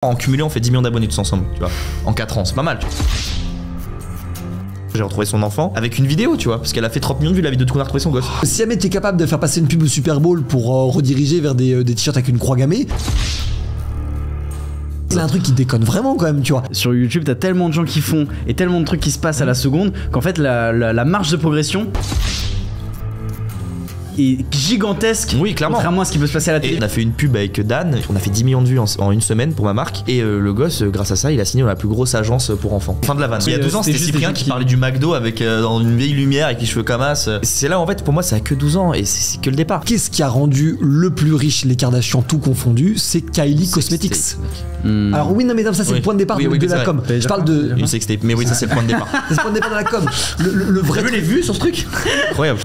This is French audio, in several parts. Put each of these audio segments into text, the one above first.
En cumulé, on fait 10 millions d'abonnés tous ensemble, tu vois. En 4 ans, c'est pas mal, tu vois. J'ai retrouvé son enfant avec une vidéo, tu vois, parce qu'elle a fait 30 millions de vues la vidéo de qu'on a retrouvé son gosse. Si jamais t'es capable de faire passer une pub au Super Bowl pour rediriger vers des t-shirts avec une croix gammée, c'est un truc qui déconne vraiment quand même, tu vois. Sur YouTube, t'as tellement de gens qui font et tellement de trucs qui se passent à la seconde qu'en fait la marge de progression est gigantesque. Oui, clairement. Contrairement à ce qui peut se passer à la télé. Et on a fait une pub avec Dan, on a fait 10 millions de vues en une semaine pour ma marque. Et le gosse, grâce à ça, il a signé dans la plus grosse agence pour enfants. Fin de la vanne. Il y a 12 ans, c'était Cyprien qui parlait du McDo avec dans une vieille lumière avec les cheveux comme as. C'est là en fait, pour moi, ça a que 12 ans et c'est que le départ. Qu'est-ce qui a rendu le plus riche les Kardashians tout confondu? C'est Kylie Cosmetics. Alors oui, non mais ça c'est le point de départ de la com. Je parle de une sextape, mais oui, ça c'est le point de départ. C'est le point de départ de la com. Le vrai. T'as vu les vues sur ce truc? Incroyable.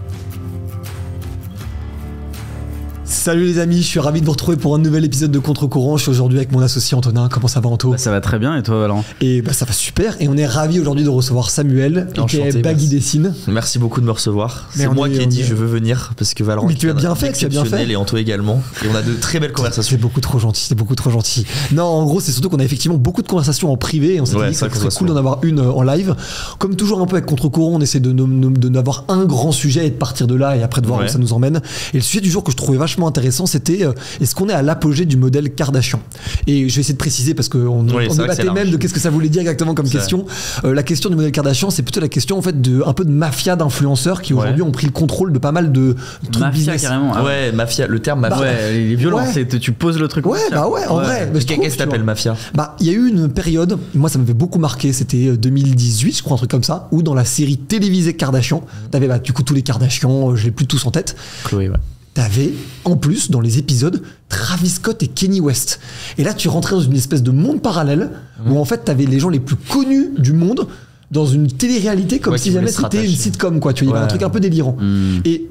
Salut les amis, je suis ravi de vous retrouver pour un nouvel épisode de Contre-Courant. Je suis aujourd'hui avec mon associé Antonin. Comment ça va, Anto? Bah, ça va très bien, et toi, Valent? Et bah ça va super. Et on est ravi aujourd'hui de recevoir Samuel, qui est Baggy Dessine. Merci beaucoup de me recevoir. C'est moi qui ai dit je veux venir parce que Valent. Mais tu as bien fait, tu as bien fait. Et Anto également. Et on a de très belles conversations. C'est beaucoup trop gentil, c'est beaucoup trop gentil. Non, en gros, c'est surtout qu'on a effectivement beaucoup de conversations en privé. Et on s'est dit que ça serait cool d'en avoir une en live. Comme toujours, un peu avec Contre-Courant, on essaie de n'avoir un grand sujet et de partir de là et après de voir où ça nous emmène. Et le sujet du jour que je trouvais vachement intéressant, c'était est-ce qu'on est à l'apogée du modèle Kardashian? Et je vais essayer de préciser parce qu'on débattait même de qu'est-ce que ça voulait dire exactement comme question. La question du modèle Kardashian, c'est plutôt la question en fait un peu de mafia d'influenceurs qui aujourd'hui ont pris le contrôle de pas mal de trucs mafia business. Carrément. Ouais, mafia, le terme mafia. Ouais, les violences, tu poses le truc. Ouais, bah ouais, en vrai. Qu'est-ce que t'appelles mafia? Bah, il y a eu une période, moi ça m'avait beaucoup marqué, c'était 2018, je crois, un truc comme ça, où dans la série télévisée Kardashian, t'avais du coup tous les Kardashians, je l'ai plus tous en tête. Chloé, ouais. T'avais, en plus, dans les épisodes, Travis Scott et Kanye West. Et là, tu rentrais dans une espèce de monde parallèle où, en fait, t'avais les gens les plus connus du monde dans une télé-réalité comme si jamais c'était une sitcom, quoi. Tu vois, il y avait un truc un peu délirant. Et,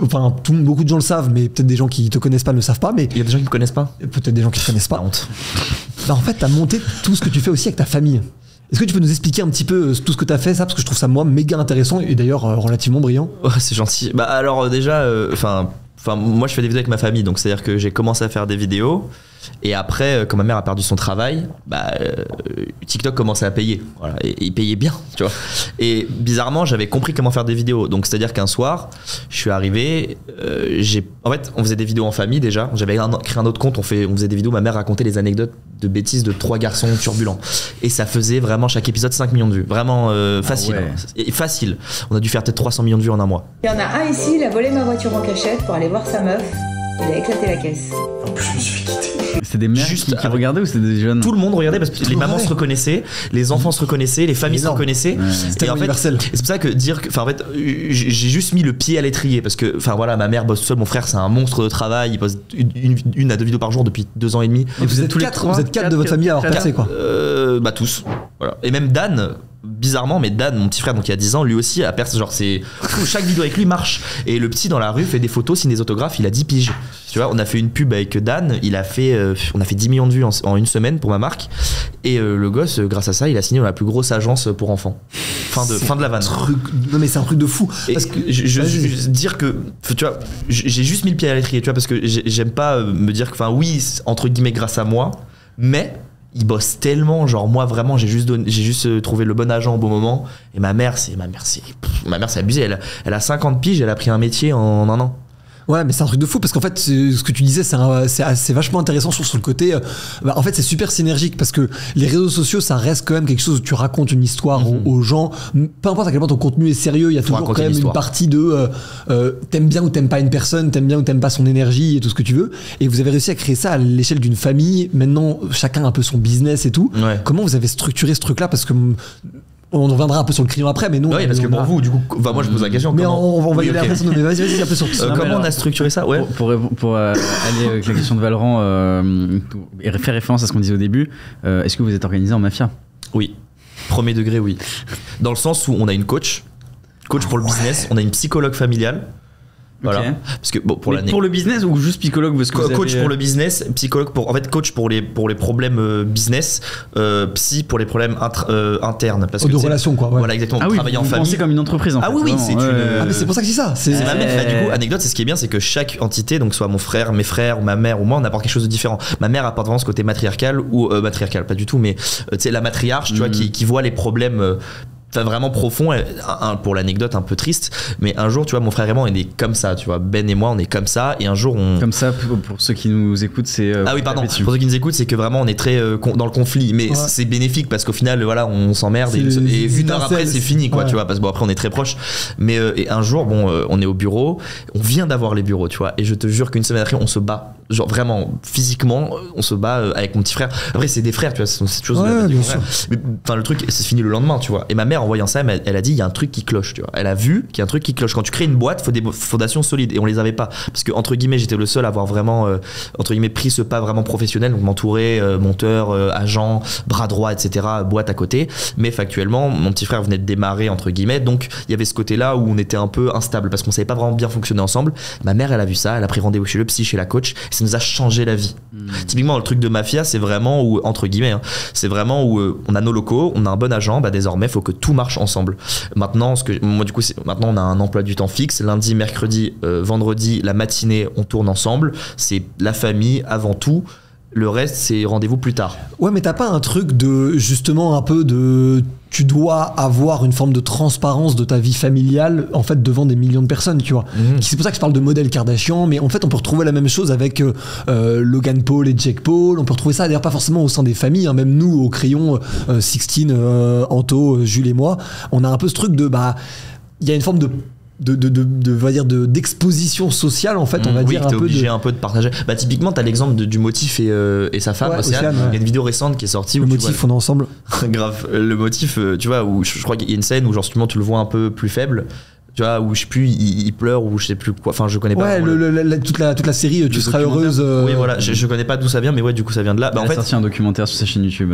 enfin, beaucoup de gens le savent, mais peut-être des gens qui te connaissent pas ne le savent pas. Mais il y a des gens qui me connaissent pas. Peut-être des gens qui te connaissent pas. La honte. Bah, en fait, t'as monté tout ce que tu fais aussi avec ta famille. Est-ce que tu peux nous expliquer un petit peu tout ce que tu as fait, ça, parce que je trouve ça moi méga intéressant et d'ailleurs relativement brillant. Ouais, c'est gentil. Bah alors déjà, moi je fais des vidéos avec ma famille, donc c'est-à-dire que j'ai commencé à faire des vidéos et après, quand ma mère a perdu son travail, TikTok commençait à payer, voilà, et il payait bien, tu vois. Et bizarrement, j'avais compris comment faire des vidéos, donc c'est-à-dire qu'un soir, je suis arrivé, en fait, on faisait des vidéos en famille déjà. J'avais créé un autre compte, on faisait des vidéos. Ma mère racontait les anecdotes de bêtises de 3 garçons turbulents, et ça faisait vraiment chaque épisode 5 millions de vues, vraiment facile, facile. On a dû faire peut-être 300 millions de vues en un mois. Il y en a un ici, il a volé ma voiture en cachette pour aller voir sa meuf. Il a éclaté la caisse. En plus, je me suis quitté. C'est des mères qui regardaient ou c'est des jeunes? Tout le monde regardait parce que les mamans se reconnaissaient, les enfants se reconnaissaient, les familles se reconnaissaient. C'était universel. C'est pour ça que en fait, j'ai juste mis le pied à l'étrier parce que, enfin voilà, ma mère bosse seule, mon frère c'est un monstre de travail, il poste une à 2 vidéos par jour depuis 2 ans et demi. Et vous êtes 4 de votre famille à avoir percé, quoi. Bah tous. Voilà. Et même Dan. Bizarrement, mais Dan, mon petit frère, donc il y a 10 ans, lui aussi a percé. Genre, chaque vidéo avec lui marche. Et le petit dans la rue fait des photos, signe des autographes, il a 10 piges. Tu vois, on a fait une pub avec Dan, on a fait 10 millions de vues en une semaine pour ma marque. Et le gosse, grâce à ça, il a signé dans la plus grosse agence pour enfants. Fin de la vanne. Non, mais c'est un truc de fou. Parce que je dire que, tu vois, j'ai juste mis le pied à l'étrier, tu vois, parce que j'aime pas me dire que, enfin, oui, entre guillemets, grâce à moi, mais. Il bosse tellement, genre moi vraiment j'ai juste trouvé le bon agent au bon moment. Et ma mère c'est abusé, elle a 50 piges, elle a pris un métier en un an. Ouais, mais c'est un truc de fou parce qu'en fait, ce que tu disais, c'est vachement intéressant sur le côté. En fait, c'est super synergique parce que les réseaux sociaux, ça reste quand même quelque chose où tu racontes une histoire aux gens. Peu importe à quel point ton contenu est sérieux, il y a toujours quand même une partie de t'aimes bien ou t'aimes pas une personne, t'aimes bien ou t'aimes pas son énergie et tout ce que tu veux. Et vous avez réussi à créer ça à l'échelle d'une famille. Maintenant, chacun a un peu son business et tout. Ouais. Comment vous avez structuré ce truc-là? Parce que on reviendra un peu sur le crayon après, mais nous. Oui, parce que pour vous, du coup, moi je pose la question. Mais on va y aller après. Mais vas-y, un peu sur ça. Comment on a structuré ça? Ouais. Pour aller avec la question de Valorant et faire référence à ce qu'on disait au début, est-ce que vous êtes organisé en mafia? Oui. Premier degré, oui. Dans le sens où on a une coach pour le business, on a une psychologue familiale. Voilà. Ok. Parce que bon, pour le business ou juste psychologue parce que coach pour le business, psychologue pour, en fait, coach pour les problèmes business, psy pour les problèmes internes. Parce que de relations, quoi. Ouais. Voilà, exactement. Ah oui, Travailler en vous famille. pensez comme une entreprise en fait. Ah oui, c'est Ah, mais c'est pour ça que c'est ça. C'est ma mère. Bah, du coup, anecdote, c'est ce qui est bien, c'est que chaque entité, donc soit mon frère, mes frères, ou ma mère, ou moi, on apporte quelque chose de différent. Ma mère apporte vraiment ce côté matriarcal, ou matriarcal, pas du tout, mais tu sais, la matriarche, tu vois, qui voit les problèmes. Vraiment profond. Pour l'anecdote un peu triste, mais un jour, tu vois, mon frère et moi, on est comme ça, tu vois, Ben et moi, on est comme ça, et un jour on comme ça, pour ceux qui nous écoutent, c'est ah oui, pardon, pour ceux qui nous écoutent, c'est que vraiment on est très dans le conflit, mais c'est bénéfique parce qu'au final, voilà, on s'emmerde et une heure après c'est fini, quoi, tu vois, parce que bon, après on est très proches, mais et un jour, bon, on est au bureau, on vient d'avoir les bureaux, tu vois, et je te jure qu'une semaine après on se bat, genre vraiment physiquement on se bat avec mon petit frère. Après c'est des frères, tu vois, c'est cette chose mais enfin le truc c'est fini le lendemain, tu vois, et ma mère en voyant ça, elle a dit il y a un truc qui cloche, tu vois, elle a vu qu'il y a un truc qui cloche. Quand tu crées une boîte, faut des fondations solides, et on les avait pas, parce que entre guillemets j'étais le seul à avoir vraiment entre guillemets pris ce pas vraiment professionnel, donc m'entourer monteur, agent, bras droit, etc., boîte à côté, mais factuellement mon petit frère venait de démarrer entre guillemets, donc il y avait ce côté là où on était un peu instable parce qu'on savait pas vraiment bien fonctionner ensemble. Ma mère, elle a vu ça, elle a pris rendez-vous chez le psy, chez la coach, et ça nous a changé la vie. Typiquement le truc de mafia, c'est vraiment où, entre guillemets, hein, c'est vraiment où on a nos locaux, on a un bon agent, bah désormais faut que tout marche ensemble. Maintenant, moi du coup, maintenant on a un emploi du temps fixe, lundi, mercredi, vendredi, la matinée, on tourne ensemble, c'est la famille avant tout. Le reste, c'est rendez-vous plus tard. Ouais, mais t'as pas un truc de, justement, un peu de... Tu dois avoir une forme de transparence de ta vie familiale, en fait, devant des millions de personnes, tu vois. C'est pour ça que je parle de modèle Kardashian, mais en fait, on peut retrouver la même chose avec Logan Paul et Jake Paul. On peut retrouver ça, d'ailleurs, pas forcément au sein des familles, hein, même nous, au crayon, Sixtine, Anto, Jules et moi, on a un peu ce truc de, bah, il y a une forme d'exposition sociale, en fait, on va dire. Oui, t'es obligé un peu de partager. Bah, typiquement, t'as l'exemple du Motif et sa femme, Océane. Il y a une vidéo récente qui est sortie. Le Motif, on est ensemble. Grave. Le Motif, tu vois, où je crois qu'il y a une scène où, genre, justement, tu le vois un peu plus faible. Tu vois, où je sais plus, il pleure, ou je sais plus quoi. Enfin, je connais pas. Ouais, toute la série, tu seras heureuse. Oui, voilà. Je connais pas d'où ça vient, mais ouais, du coup, ça vient de là. Bah, en fait, sorti un documentaire sur sa chaîne YouTube.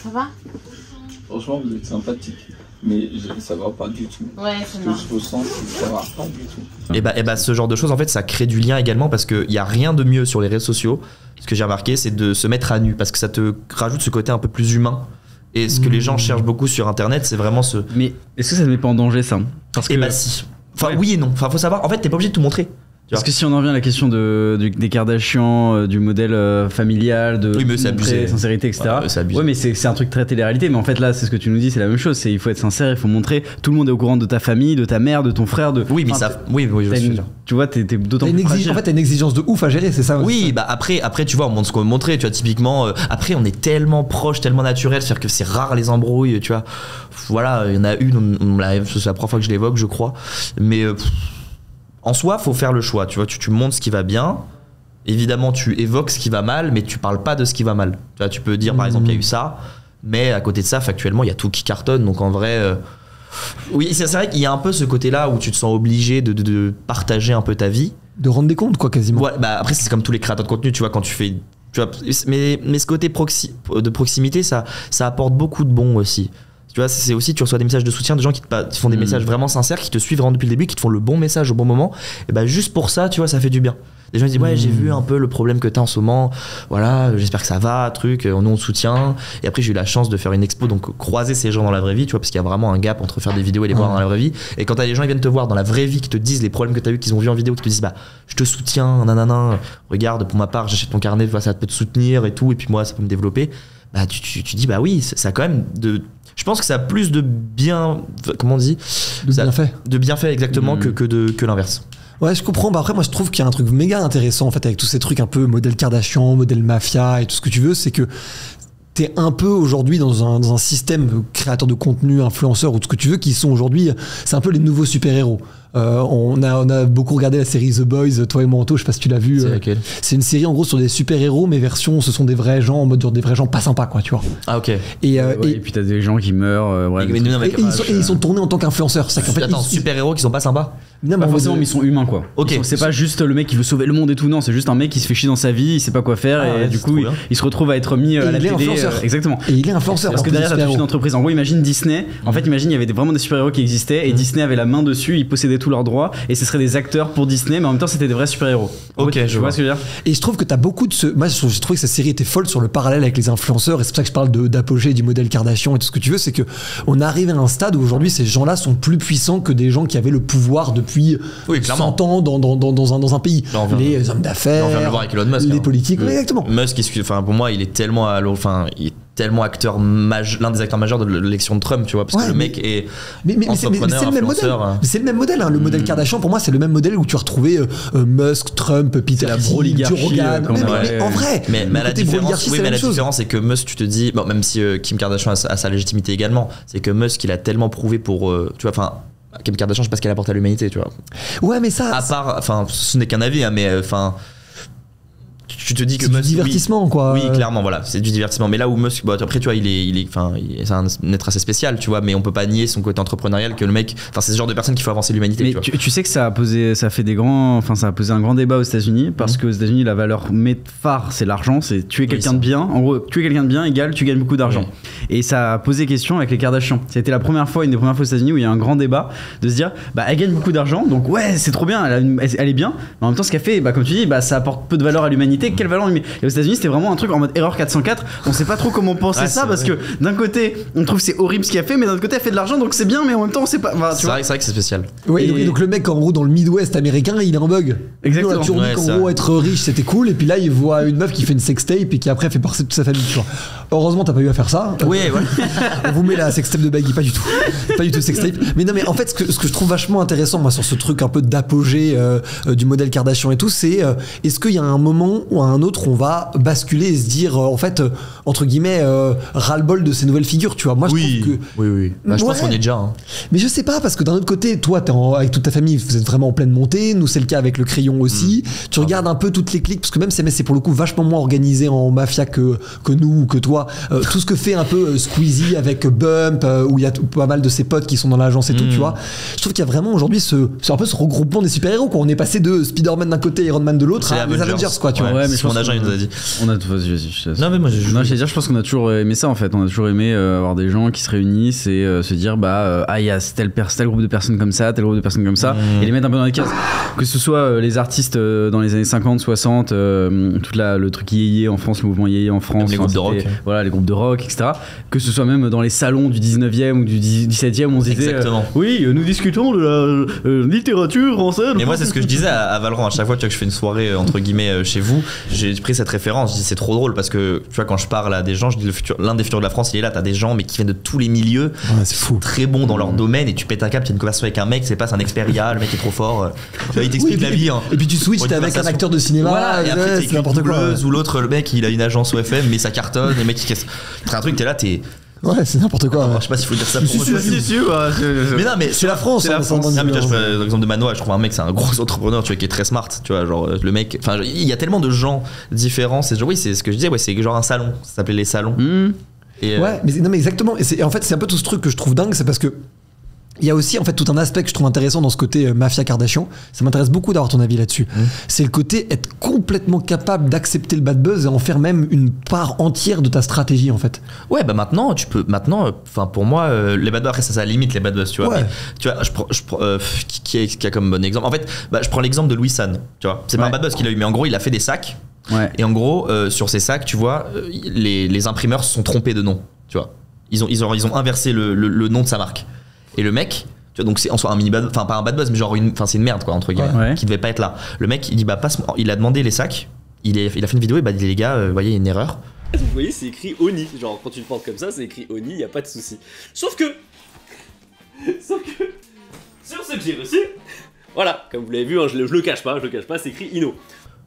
Ça va? Franchement, vous êtes sympathique. Mais ça va pas du tout. Ouais, c'est ce que je ressens, ça va pas du tout. Et bah ce genre de choses, en fait, ça crée du lien également, parce qu'il y a rien de mieux sur les réseaux sociaux. Ce que j'ai remarqué, c'est de se mettre à nu, parce que ça te rajoute ce côté un peu plus humain. Et ce que les gens cherchent beaucoup sur Internet, c'est vraiment ce... Mais est-ce que ça ne met pas en danger, ça? Parce que... bah si. Enfin, oui et non. Enfin, faut savoir, en fait, t'es pas obligé de tout montrer. Parce que si on en revient à la question des Kardashians, du modèle familial, de sincérité, etc. Ouais, mais c'est un truc très télé-réalité. Mais en fait, là, c'est ce que tu nous dis, c'est la même chose. Il faut être sincère, il faut montrer. Tout le monde est au courant de ta famille, de ta mère, de ton frère. Oui, mais ça. Oui, je veux dire. Tu vois, t'es d'autant plus fragile. En fait, t'as une exigence de ouf à gérer, c'est ça aussi. Oui, bah après, tu vois, on montre ce qu'on veut montrer. Tu vois, typiquement, après, on est tellement proche, tellement naturel, c'est-à-dire que c'est rare les embrouilles, tu vois. Voilà, il y en a une, c'est la première fois que je l'évoque, je crois. Mais. En soi, faut faire le choix, tu vois, tu montres ce qui va bien, évidemment tu évoques ce qui va mal, mais tu parles pas de ce qui va mal. Tu vois, tu peux dire par exemple il y a eu ça, mais à côté de ça, factuellement, il y a tout qui cartonne, donc en vrai... Oui, c'est vrai qu'il y a un peu ce côté-là où tu te sens obligé de partager un peu ta vie. De rendre des comptes, quoi, quasiment. Ouais, bah après c'est comme tous les créateurs de contenu, tu vois, quand tu fais... Tu vois, mais ce côté de proximité, ça apporte beaucoup de bon aussi. Tu vois, c'est aussi, tu reçois des messages de soutien de gens qui te font des messages vraiment sincères, qui te suivent vraiment depuis le début, qui te font le bon message au bon moment. Et bah juste pour ça, tu vois, ça fait du bien. Les gens disent ouais, j'ai vu un peu le problème que t'as en ce moment, voilà, j'espère que ça va, nous on te soutient. Et après j'ai eu la chance de faire une expo, donc croiser ces gens dans la vraie vie, tu vois, parce qu'il y a vraiment un gap entre faire des vidéos et les voir dans la vraie vie. Et quand t'as des gens qui viennent te voir dans la vraie vie, qui te disent les problèmes que t'as eu, qu'ils ont vu en vidéo, qui te disent bah je te soutiens, nanana, regarde, pour ma part j'achète ton carnet, ça peut te soutenir et tout, et puis moi ça peut me développer. Bah tu dis bah oui, ça a quand même je pense que ça a plus de bien, comment on dit, de bienfait exactement que l'inverse. Ouais, je comprends. Bah après, moi, je trouve qu'il y a un truc méga intéressant en fait avec tous ces trucs un peu modèle Kardashian, modèle mafia et tout ce que tu veux, c'est que t'es un peu aujourd'hui dans un système créateur de contenu, influenceurs ou tout ce que tu veux, qui sont aujourd'hui, c'est un peu les nouveaux super-héros. On a beaucoup regardé la série The Boys, toi et moi, Anto, je sais pas si tu l'as vu. C'est laquelle ? C'est une série en gros sur des super-héros, mais version, ce sont des vrais gens, en mode genre des vrais gens pas sympas, quoi, tu vois. Ah, ok. Et puis t'as des gens qui meurent. Ils sont tournés en tant qu'influenceurs. Attends, super-héros qui sont pas sympas ? Non, pas forcément, mais ils sont humains, quoi. Ok. C'est pas juste le mec qui veut sauver le monde et tout, non, c'est juste un mec qui se fait chier dans sa vie, il sait pas quoi faire, et du coup, il se retrouve à être mis à la télé. Exactement. Et il est influenceur. Parce que derrière, t'as toute une entreprise. En gros, imagine Disney. En fait, imagine, il y avait vraiment des super-héros qui existaient, et Disney avait la main dessus, il possédait tous leurs droits et ce seraient des acteurs pour Disney, mais en même temps c'était des vrais super-héros. Ok, je vois ce que je veux dire. Et je trouve que t'as beaucoup de ce. Moi, j'ai trouvé que cette série était folle sur le parallèle avec les influenceurs, et c'est pour ça que je parle d'apogée du modèle Kardashian et tout ce que tu veux. C'est que on arrive à un stade où aujourd'hui ces gens-là sont plus puissants que des gens qui avaient le pouvoir depuis 100 ans dans un pays. Les hommes d'affaires, on vient de le voir avec Elon Musk, les politiques, exactement. Musk, pour moi, il est tellement tellement l'un des acteurs majeurs de l'élection de Trump, tu vois, parce que le mec est entrepreneur, c'est le même modèle. C'est le même modèle, hein. Le modèle Kardashian, pour moi, c'est le même modèle où tu as retrouvé Musk, Trump, Peter Thiel, Joe Rogan. Mais en vrai, mais la différence, c'est que Musk, tu te dis, bon, même si Kim Kardashian a sa légitimité également, c'est que Musk, il a tellement prouvé pour, tu vois, Kim Kardashian, je sais pas ce qu'elle apporte à l'humanité, tu vois. Ouais, mais ça. À part, ce n'est qu'un avis, hein, mais tu te dis que Musk, du divertissement, quoi. Oui, clairement, voilà, c'est du divertissement. Mais là où Musk, après, tu vois, c'est un être assez spécial, tu vois, mais on peut pas nier son côté entrepreneurial que le mec, c'est ce genre de personne qui fait avancer l'humanité. Mais tu sais que ça a posé un grand débat aux États-Unis, parce qu'aux États-Unis, la valeur phare, c'est l'argent, c'est tuer quelqu'un de bien. En gros, tuer quelqu'un de bien égale tu gagnes beaucoup d'argent. Et ça a posé question avec les Kardashians. C'était une des premières fois aux États-Unis où il y a un grand débat de se dire, elle gagne beaucoup d'argent, donc ouais, c'est trop bien, elle est bien. Mais en même temps, ce qu'elle fait, comme tu dis, ça apporte peu de valeur à l'humanité. Quelle valeur? Et aux États-Unis, c'était vraiment un truc en mode erreur 404. On sait pas trop comment penser ça, parce que d'un côté, on trouve c'est horrible ce qu'elle fait, mais d'un autre côté, elle fait de l'argent, donc c'est bien, mais en même temps, on sait pas. C'est vrai que c'est spécial. Oui, donc le mec, en gros, dans le Midwest américain, il est en bug. Exactement. Tu dis qu'en gros, être riche, c'était cool, et puis là, il voit une meuf qui fait une sextape et qui après fait passer toute sa famille. Tu vois. Heureusement, t'as pas eu à faire ça. Oui, On vous met la sextape de Baggy, pas du tout sextape. Mais non, mais en fait, ce que je trouve vachement intéressant, moi, sur ce truc un peu d'apogée du modèle Kardashian et tout, c'est est-ce qu'il y a un moment ou un autre, on va basculer et se dire en fait entre guillemets ras-le-bol de ces nouvelles figures, tu vois. Moi je trouve que oui. Je pense qu'on est déjà mais je sais pas, parce que d'un autre côté, toi avec toute ta famille, vous êtes vraiment en pleine montée, nous c'est le cas avec le Crayon aussi. Tu regardes un peu toutes les cliques, parce que même c'est pour le coup vachement moins organisé en mafia que nous ou que toi, tout ce que fait un peu Squeezie avec Bump, où il y a pas mal de ses potes qui sont dans l'agence et tout, tu vois. Je trouve qu'il y a vraiment aujourd'hui c'est un peu ce regroupement des super-héros, quoi. On est passé de Spider-Man d'un côté, Iron Man de l'autre, à les Avengers, quoi, tu vois. Ouais, mais mon agent il nous a dit. Non, mais moi je pense qu'on a toujours aimé ça, en fait. On a toujours aimé avoir des gens qui se réunissent et se dire il y a tel groupe de personnes comme ça, tel groupe de personnes comme ça, et les mettre un peu dans les cases. Que ce soit les artistes dans les années 50, 60, le truc yéyé en France, le mouvement yéyé en France, les groupes de rock. Voilà, les groupes de rock, etc. Que ce soit même dans les salons du 19e ou du 17e, on se disait nous discutons de la littérature française. Mais moi, c'est ce que je disais à Valorant. À chaque fois que je fais une soirée entre guillemets chez vous, j'ai pris cette référence. Je dis c'est trop drôle parce que tu vois, quand je parle à des gens, je dis l'un des futurs de la France, il est là. T'as des gens mais qui viennent de tous les milieux, c'est fou, très bons dans leur domaine, et tu pètes un câble, tu as une conversation avec un mec, c'est un expert IA, le mec est trop fort, il t'explique la vie. Et puis tu switches, t'es avec un acteur de cinéma, et après c'est n'importe quoi. Ou l'autre, le mec il a une agence OFM mais ça cartonne, les mecs qui cassent un truc, t'es là, ouais, c'est n'importe quoi. Je sais pas s'il faut dire ça pour eux. Mais non, mais c'est la France. C'est la France. Je fais l'exemple de Manoa. Je trouve un mec, c'est un gros entrepreneur, tu vois, qui est très smart. Tu vois, genre le mec. Enfin, il y a tellement de gens différents. C'est ce que je disais. Ouais, c'est genre un salon. Ça s'appelait les salons. Et ouais, mais non, mais exactement. Et en fait, c'est un peu tout ce truc que je trouve dingue, c'est parce que il y a aussi en fait tout un aspect que je trouve intéressant dans ce côté mafia Kardashian. Ça m'intéresse beaucoup d'avoir ton avis là-dessus. C'est le côté être complètement capable d'accepter le bad buzz et en faire même une part entière de ta stratégie, en fait. Ouais, maintenant tu peux. Enfin, pour moi, les bad buzz, après ça limite les bad buzz, tu vois. Ouais. Mais, tu vois, qui a comme bon exemple. En fait, je prends l'exemple de Louis San. Tu vois, c'est pas un bad buzz qu'il a eu, mais en gros, il a fait des sacs. Ouais. Et en gros, sur ces sacs, tu vois, les imprimeurs se sont trompés de nom. Tu vois, ils ont inversé le nom de sa marque. Et le mec, tu vois, donc c'est en soi un mini bad, enfin pas un bad buzz, mais genre c'est une merde, quoi, entre guillemets, qui devait pas être là. Le mec, il dit il a demandé les sacs, il a fait une vidéo, et il dit les gars, vous voyez, il y a une erreur. Vous voyez, c'est écrit Oni, genre quand tu le portes comme ça, c'est écrit Oni, y a pas de souci. Sauf que sur ce que j'ai reçu, voilà, comme vous l'avez vu, hein, je le cache pas, c'est écrit Ino.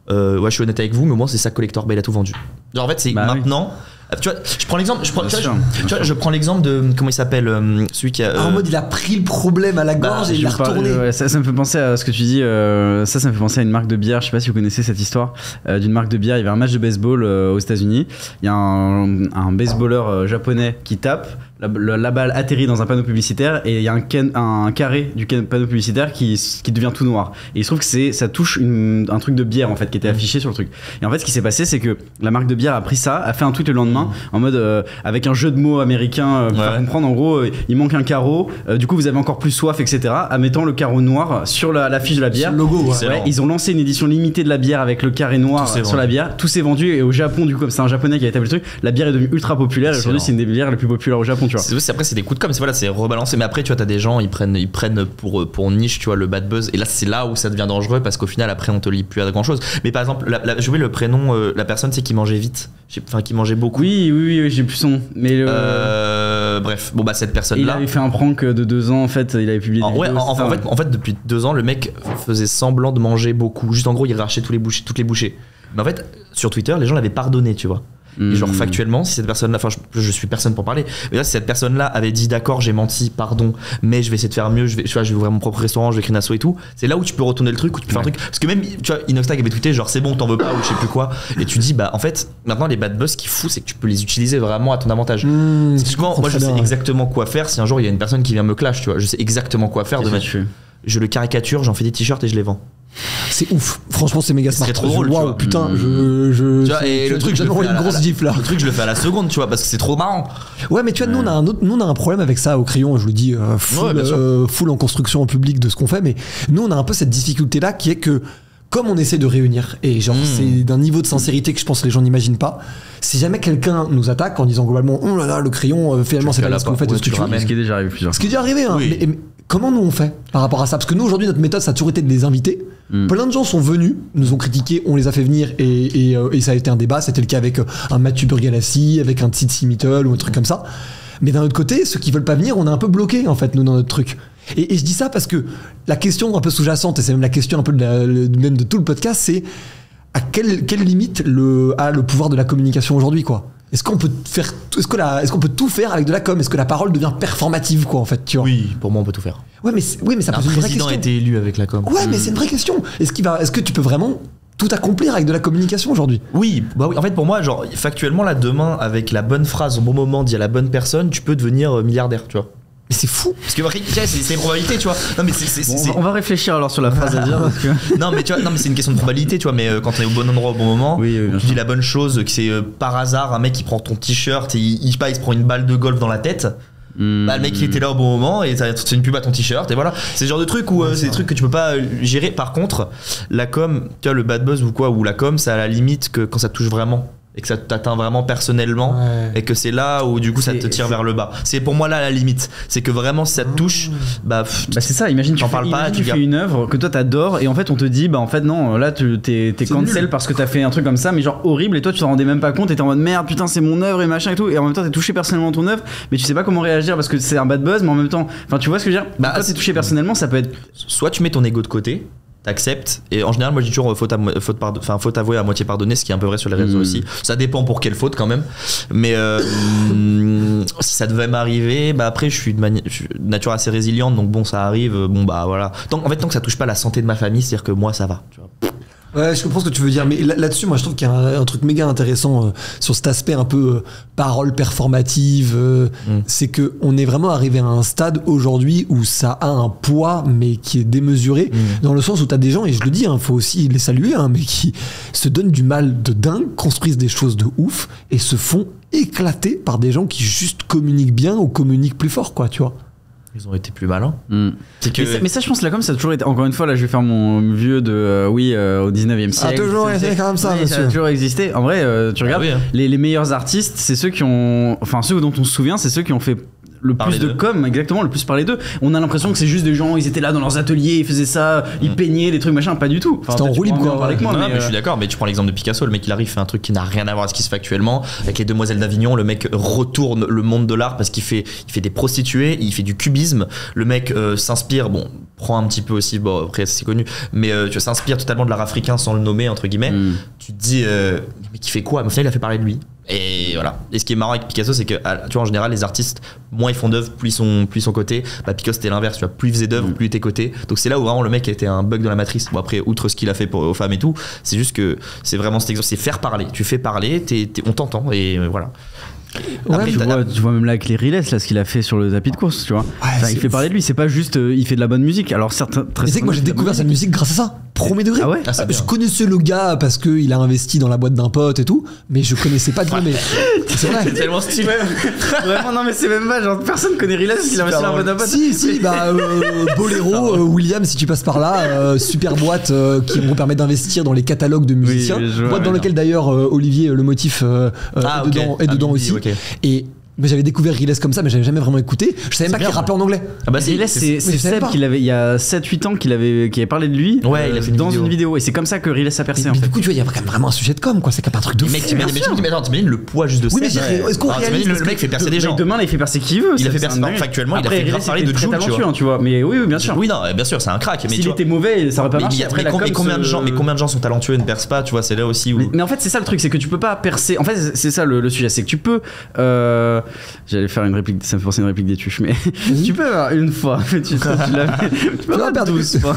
Ouais, je suis honnête avec vous, mais moi c'est sac collector, il a tout vendu. Genre en fait c'est maintenant. Tu vois, je prends l'exemple. Je prends l'exemple de comment il s'appelle, celui qui a. En mode il a pris le problème à la gorge et il l'a retourné. Ça me fait penser à ce que tu dis. Ça me fait penser à une marque de bière. Je sais pas si vous connaissez cette histoire d'une marque de bière. Il y avait un match de baseball aux États-Unis. Il y a un baseballeur japonais qui tape. La balle atterrit dans un panneau publicitaire et il y a un carré du panneau publicitaire qui devient tout noir. Et il se trouve que ça touche un truc de bière en fait qui était affiché sur le truc. Et en fait, ce qui s'est passé, c'est que la marque de bière a pris ça, a fait un tweet le lendemain main, en mode avec un jeu de mots américain pour faire comprendre. En gros, il manque un carreau. Du coup, vous avez encore plus soif, etc. En mettant le carreau noir sur la fiche de la bière. Le logo. Ils ont lancé une édition limitée de la bière avec le carré noir sur la bière. Tout s'est vendu et au Japon, du coup, comme c'est un japonais qui a établi le truc, la bière est devenue ultra populaire. Et aujourd'hui, c'est une des bières les plus populaires au Japon, tu vois. Après, c'est des coups de com', c'est rebalancé. Mais après, tu vois, t'as des gens, ils prennent pour niche, tu vois, le bad buzz. Et là, c'est là où ça devient dangereux parce qu'au final, après, on te lit plus à grand chose. Mais par exemple, j'ai oublié le prénom, la personne, c'est qui mangeait vite, enfin, qui mangeait beaucoup. Oui, j'ai plus son nom. Mais bref, bon, bah, cette personne-là. Il avait fait un prank de 2 ans, en fait, il avait publié des vidéos. En fait, depuis 2 ans, le mec faisait semblant de manger beaucoup. Juste en gros, il rachait toutes les bouchées. Mais en fait, sur Twitter, les gens l'avaient pardonné, tu vois. Et genre factuellement, si cette personne-là, enfin je suis personne pour parler, mais là si cette personne-là avait dit d'accord j'ai menti, pardon, mais je vais essayer de faire mieux, je vais ouvrir mon propre restaurant, je vais créer une asso et tout, c'est là où tu peux retourner le truc, où tu peux faire un truc, parce que même tu vois Inoxtag avait tweeté genre c'est bon t'en veux pas ou je sais plus quoi, et tu dis bah en fait maintenant les bad buzz ce qui est fou c'est que tu peux les utiliser vraiment à ton avantage. Typiquement moi je sais exactement quoi faire si un jour il y a une personne qui vient me clash, tu vois, je sais exactement quoi faire de mettre. Je le caricature, j'en fais des t-shirts et je les vends. C'est ouf, franchement c'est méga smart. C'est trop drôle. Waouh, putain, tu vois, et le truc je le fais une grosse gif là. Le truc je le fais à la seconde, tu vois, parce que c'est trop marrant. Ouais, mais tu vois, nous on a un problème avec ça au Crayon, je le dis full en construction en public de ce qu'on fait, mais nous on a un peu cette difficulté là qui est que comme on essaie de réunir, et genre c'est d'un niveau de sincérité que je pense que les gens n'imaginent pas, si jamais quelqu'un nous attaque en disant globalement oh là là le Crayon finalement c'est pas ce que vous faites, ce qui est déjà arrivé plusieurs fois. Ce qui est déjà arrivé, hein. Mais comment nous on fait par rapport à ça? Parce que nous aujourd'hui notre méthode ça a toujours été de les inviter. Plein de gens sont venus, nous ont critiqué, on les a fait venir et ça a été un débat. C'était le cas avec un Mathieu Burgalassi, avec un Tsitsi Mittel ou un truc comme ça. Mais d'un autre côté, ceux qui veulent pas venir, on est un peu bloqués en fait nous dans notre truc. Et je dis ça parce que la question un peu sous-jacente, et c'est même la question un peu même de tout le podcast, c'est à quelle limite a le pouvoir de la communication aujourd'hui, quoi. Est-ce qu'on peut tout faire avec de la com? Est-ce que la parole devient performative, quoi, en fait, tu vois? Oui, pour moi on peut tout faire. Ouais, mais ça pose une vraie question. Un président a été élu avec la com. Ouais, mais c'est une vraie question. Est-ce que tu peux vraiment tout accomplir avec de la communication aujourd'hui? Oui, bah oui. En fait, pour moi, genre factuellement là, demain, avec la bonne phrase au bon moment, dit à la bonne personne, tu peux devenir milliardaire, tu vois. Mais c'est fou. Parce que c'est une probabilité, tu vois. Non mais on va réfléchir alors sur la phrase à dire. Parce que... non mais tu vois, mais c'est une question de probabilité, tu vois. Mais quand t'es au bon endroit au bon moment, tu dis la bonne chose, que c'est par hasard un mec qui prend ton t-shirt et il se prend une balle de golf dans la tête. Bah, le mec il était là au bon moment et c'est une pub à ton t-shirt et voilà. C'est le genre de truc où c'est des trucs que tu peux pas gérer. Par contre, la com, tu vois, le bad buzz ou quoi, ou la com, ça a la limite que quand ça te touche vraiment. Et que ça t'atteint vraiment personnellement, et que c'est là où du coup ça te tire vers le bas. C'est pour moi là la limite, c'est que vraiment si ça te touche, bah c'est ça. Imagine tu fais une œuvre que toi t'adores et en fait on te dit bah en fait non, là t'es cancel parce que t'as fait un truc comme ça mais genre horrible et toi tu t'en rendais même pas compte et t'es en mode merde putain c'est mon œuvre et machin et tout et en même temps t'es touché personnellement ton œuvre mais tu sais pas comment réagir parce que c'est un bad buzz mais en même temps, enfin tu vois ce que je veux dire, quand t'es touché personnellement ça peut être soit tu mets ton ego de côté, t'acceptes, et en général moi je dis toujours faute avouée à moitié pardonnée, ce qui est un peu vrai sur les réseaux aussi, ça dépend pour quelle faute quand même, mais si ça devait m'arriver, bah après je suis de nature assez résiliente donc bon ça arrive, bon bah voilà, tant que ça touche pas la santé de ma famille, c'est à dire que moi ça va, tu vois. Ouais, je comprends ce que tu veux dire, mais là-dessus, moi, je trouve qu'il y a un truc méga intéressant sur cet aspect un peu parole performative. C'est que on est vraiment arrivé à un stade aujourd'hui où ça a un poids, mais qui est démesuré, dans le sens où t'as des gens, et je le dis, faut aussi les saluer, mais qui se donnent du mal de dingue, construisent des choses de ouf, et se font éclater par des gens qui juste communiquent bien ou communiquent plus fort, quoi, tu vois. Ils ont été plus malins. Mais ça, je pense, là, comme ça a toujours été. Encore une fois, là, je vais faire mon vieux de. au 19e siècle. Ça a toujours été comme ça, oui, ça a toujours existé. En vrai, tu regardes, les meilleurs artistes, c'est ceux qui ont. Enfin, ceux dont on se souvient, c'est ceux qui ont fait le plus de com, exactement, le plus parler d'eux. On a l'impression que c'est juste des gens, ils étaient là dans leurs ateliers, ils faisaient ça, ils peignaient des trucs machin, pas du tout. Enfin, c'était en roue libre quoi. Mais je suis d'accord, mais tu prends l'exemple de Picasso, le mec il arrive, fait un truc qui n'a rien à voir avec ce qui se fait actuellement. Avec les Demoiselles d'Avignon, le mec retourne le monde de l'art parce qu'il fait des prostituées, il fait du cubisme. Le mec s'inspire, bon, prend un petit peu aussi, bon après c'est connu, mais tu s'inspire totalement de l'art africain sans le nommer entre guillemets. Tu te dis, mais qui fait quoi? Mais au final il a fait parler de lui. Et voilà. Et ce qui est marrant avec Picasso, c'est que tu vois en général les artistes, moins ils font d'œuvres, plus ils sont cotés. Bah Picasso c'était l'inverse, tu vois, plus il faisait d'œuvres, plus il était coté. Donc c'est là où vraiment le mec a été un bug dans la matrice. Bon après outre ce qu'il a fait aux femmes et tout, c'est juste que c'est vraiment cet exemple, c'est faire parler. Tu fais parler, on t'entend et voilà. Après, tu vois même là avec les Riles, là, ce qu'il a fait sur le tapis de course, tu vois. Ouais, il fait parler de lui, c'est pas juste il fait de la bonne musique. Alors certains très. Tu sais que moi j'ai découvert sa musique grâce à ça, premier degré. Ah ouais. Je connaissais le gars parce qu'il a investi dans la boîte d'un pote et tout, mais je connaissais pas de lui. Mais C'est vrai. C'est tellement stylé. Vraiment, non, mais c'est même pas genre personne connaît Riles parce qu'il a investi dans Vodafone. Si, Bolero, William, si tu passes par là, super boîte qui vont permettre d'investir dans les catalogues de musiciens. Boîte dans laquelle d'ailleurs Olivier le motif est dedans aussi. Okay. Et j'avais découvert Riles comme ça, mais j'avais jamais vraiment écouté. Je savais même pas qu'il rappait en anglais. Ah bah Riles, c'est Seb qui l'avait il y a 7-8 ans qui avait parlé de lui il a fait une vidéo. Et c'est comme ça que Riles a percé. Mais du coup, tu vois, il y a quand même vraiment un sujet de com, quoi. C'est comme un truc de fou. Mais t'imagines le poids juste de ça. Oui, mais est-ce qu'on réalise le mec fait percer des gens. Demain, il fait percer qui veut. Il a fait percer. Factuellement, il a fait grave parler de Jul, tu vois. Mais oui, bien sûr. Oui, non, bien sûr, c'est un crack. S'il était mauvais, ça aurait pas marché. Mais combien de gens sont talentueux et ne percent pas, tu vois, c'est là aussi où. Mais en fait, c'est ça le truc, c'est que tu peux pas percer. En fait, c'est ça le sujet, c'est que tu peux. J'allais faire une réplique, ça me fait penser à une réplique des tuches, mais tu peux avoir une fois, tu peux pas perdre 12 fois.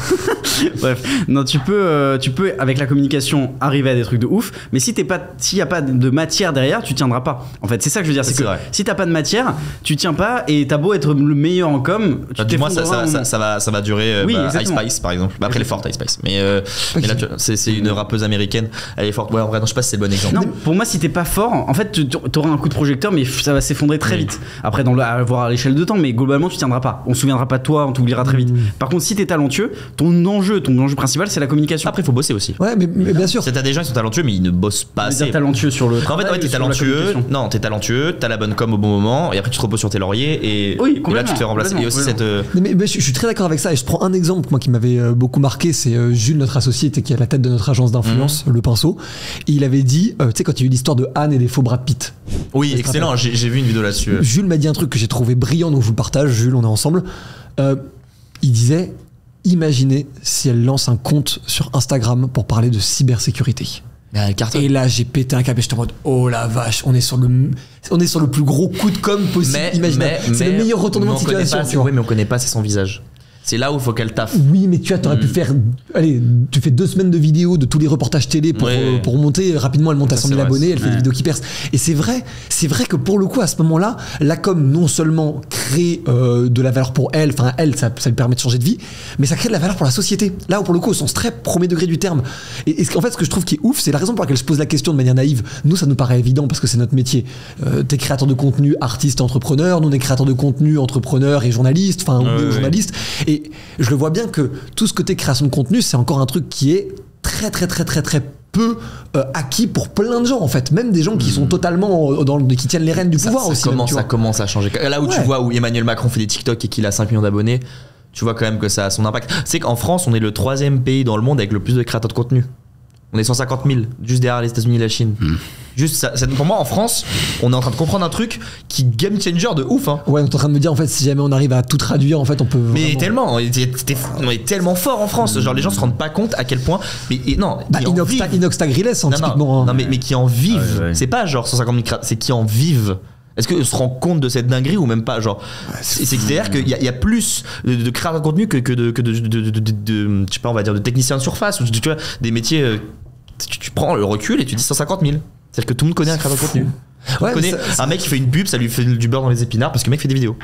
Bref, non, tu peux avec la communication arriver à des trucs de ouf, mais s'il y a pas de matière derrière, tu tiendras pas. En fait, c'est ça que je veux dire, c'est que si t'as pas de matière, tu tiens pas et t'as beau être le meilleur en com, du moins ça va durer. Ice Spice par exemple. Après elle est forte Ice Spice, mais là c'est une rappeuse américaine, elle est forte. Ouais, en vrai, non, je sais pas si c'est le bon exemple. Non, pour moi, si t'es pas fort, en fait, t'auras un coup de projecteur, mais ça va s'effondrer très vite. Après, à voir à l'échelle de temps, mais globalement, tu tiendras pas. On se souviendra pas de toi, on t'oubliera très vite. Par contre, si t'es talentueux, ton enjeu principal, c'est la communication. Après, il faut bosser aussi. Ouais, mais bien sûr. T'as des gens qui sont talentueux, mais ils ne bossent pas assez. T'es talentueux sur le travail. En fait, t'es talentueux. Non, t'es talentueux, t'as la bonne com au bon moment, et après, tu te reposes sur tes lauriers, et là, tu te fais remplacer. Et aussi cette. Mais je suis très d'accord avec ça, et je prends un exemple, moi, qui m'avait beaucoup marqué, c'est Jules, notre associé, qui est à la tête de notre agence d'influence, Le Pinceau. Et il avait dit, tu sais, quand il y a eu l'histoire de Anne et des faux Brad Pitt. Oui, excellent, j'ai vu une vidéo là-dessus. Jules m'a dit un truc que j'ai trouvé brillant, donc je vous le partage. Jules, on est ensemble. Il disait, imaginez si elle lance un compte sur Instagram pour parler de cybersécurité. Et là, j'ai pété un câble et j'étais en mode, oh la vache, on est sur le plus gros coup de com possible, imaginable. C'est le meilleur retournement de situation. Oui, mais on connaît pas, c'est son visage. C'est là où il faut qu'elle taffe. Oui, mais tu vois, t'aurais pu faire. Allez, tu fais 2 semaines de vidéos de tous les reportages télé pour monter. Rapidement, elle monte à 100 000 abonnés, elle fait des vidéos qui percent. Et c'est vrai que pour le coup, à ce moment-là, la com, non seulement crée de la valeur pour elle, enfin, elle, ça lui permet de changer de vie, mais ça crée de la valeur pour la société. Là où, pour le coup, au sens très premier degré du terme. Et en fait, ce que je trouve qui est ouf, c'est la raison pour laquelle je pose la question de manière naïve. Nous, ça nous paraît évident parce que c'est notre métier. T'es créateur de contenu, artiste, entrepreneur. Nous, on est créateur de contenu, entrepreneur et journaliste, enfin, journaliste. Et je le vois bien que tout ce côté création de contenu, c'est encore un truc qui est très peu acquis pour plein de gens en fait, même des gens qui sont totalement qui tiennent les rênes du pouvoir aussi. Ça commence à changer. Là où tu vois où Emmanuel Macron fait des TikTok et qu'il a 5 millions d'abonnés, tu vois quand même que ça a son impact. C'est qu'en France, on est le 3e pays dans le monde avec le plus de créateurs de contenu. On est 150 000, juste derrière les États-Unis et la Chine. Juste ça, pour moi, en France, on est en train de comprendre un truc qui game changer de ouf. Hein. Ouais, on est en train de me dire, en fait, si jamais on arrive à tout traduire, en fait, on peut. Mais vraiment... tellement, on est tellement fort en France. Genre, les gens se rendent pas compte à quel point. Mais non, Inox Tagriles, typiquement. Non, mais qui en vivent. Ouais. C'est pas genre 150 000 créateurs, c'est qui en vivent. Est-ce qu'on se rend compte de cette dinguerie ou même pas genre c'est-à-dire qu'il y a plus de créateurs de contenu que de je sais pas, on va dire de techniciens de surface ou tu vois des métiers. Tu prends le recul et tu dis 150 000. C'est-à-dire que tout le monde connaît un créateur de contenu. On connaît un mec qui fait une pub, ça lui fait du beurre dans les épinards parce que le mec fait des vidéos.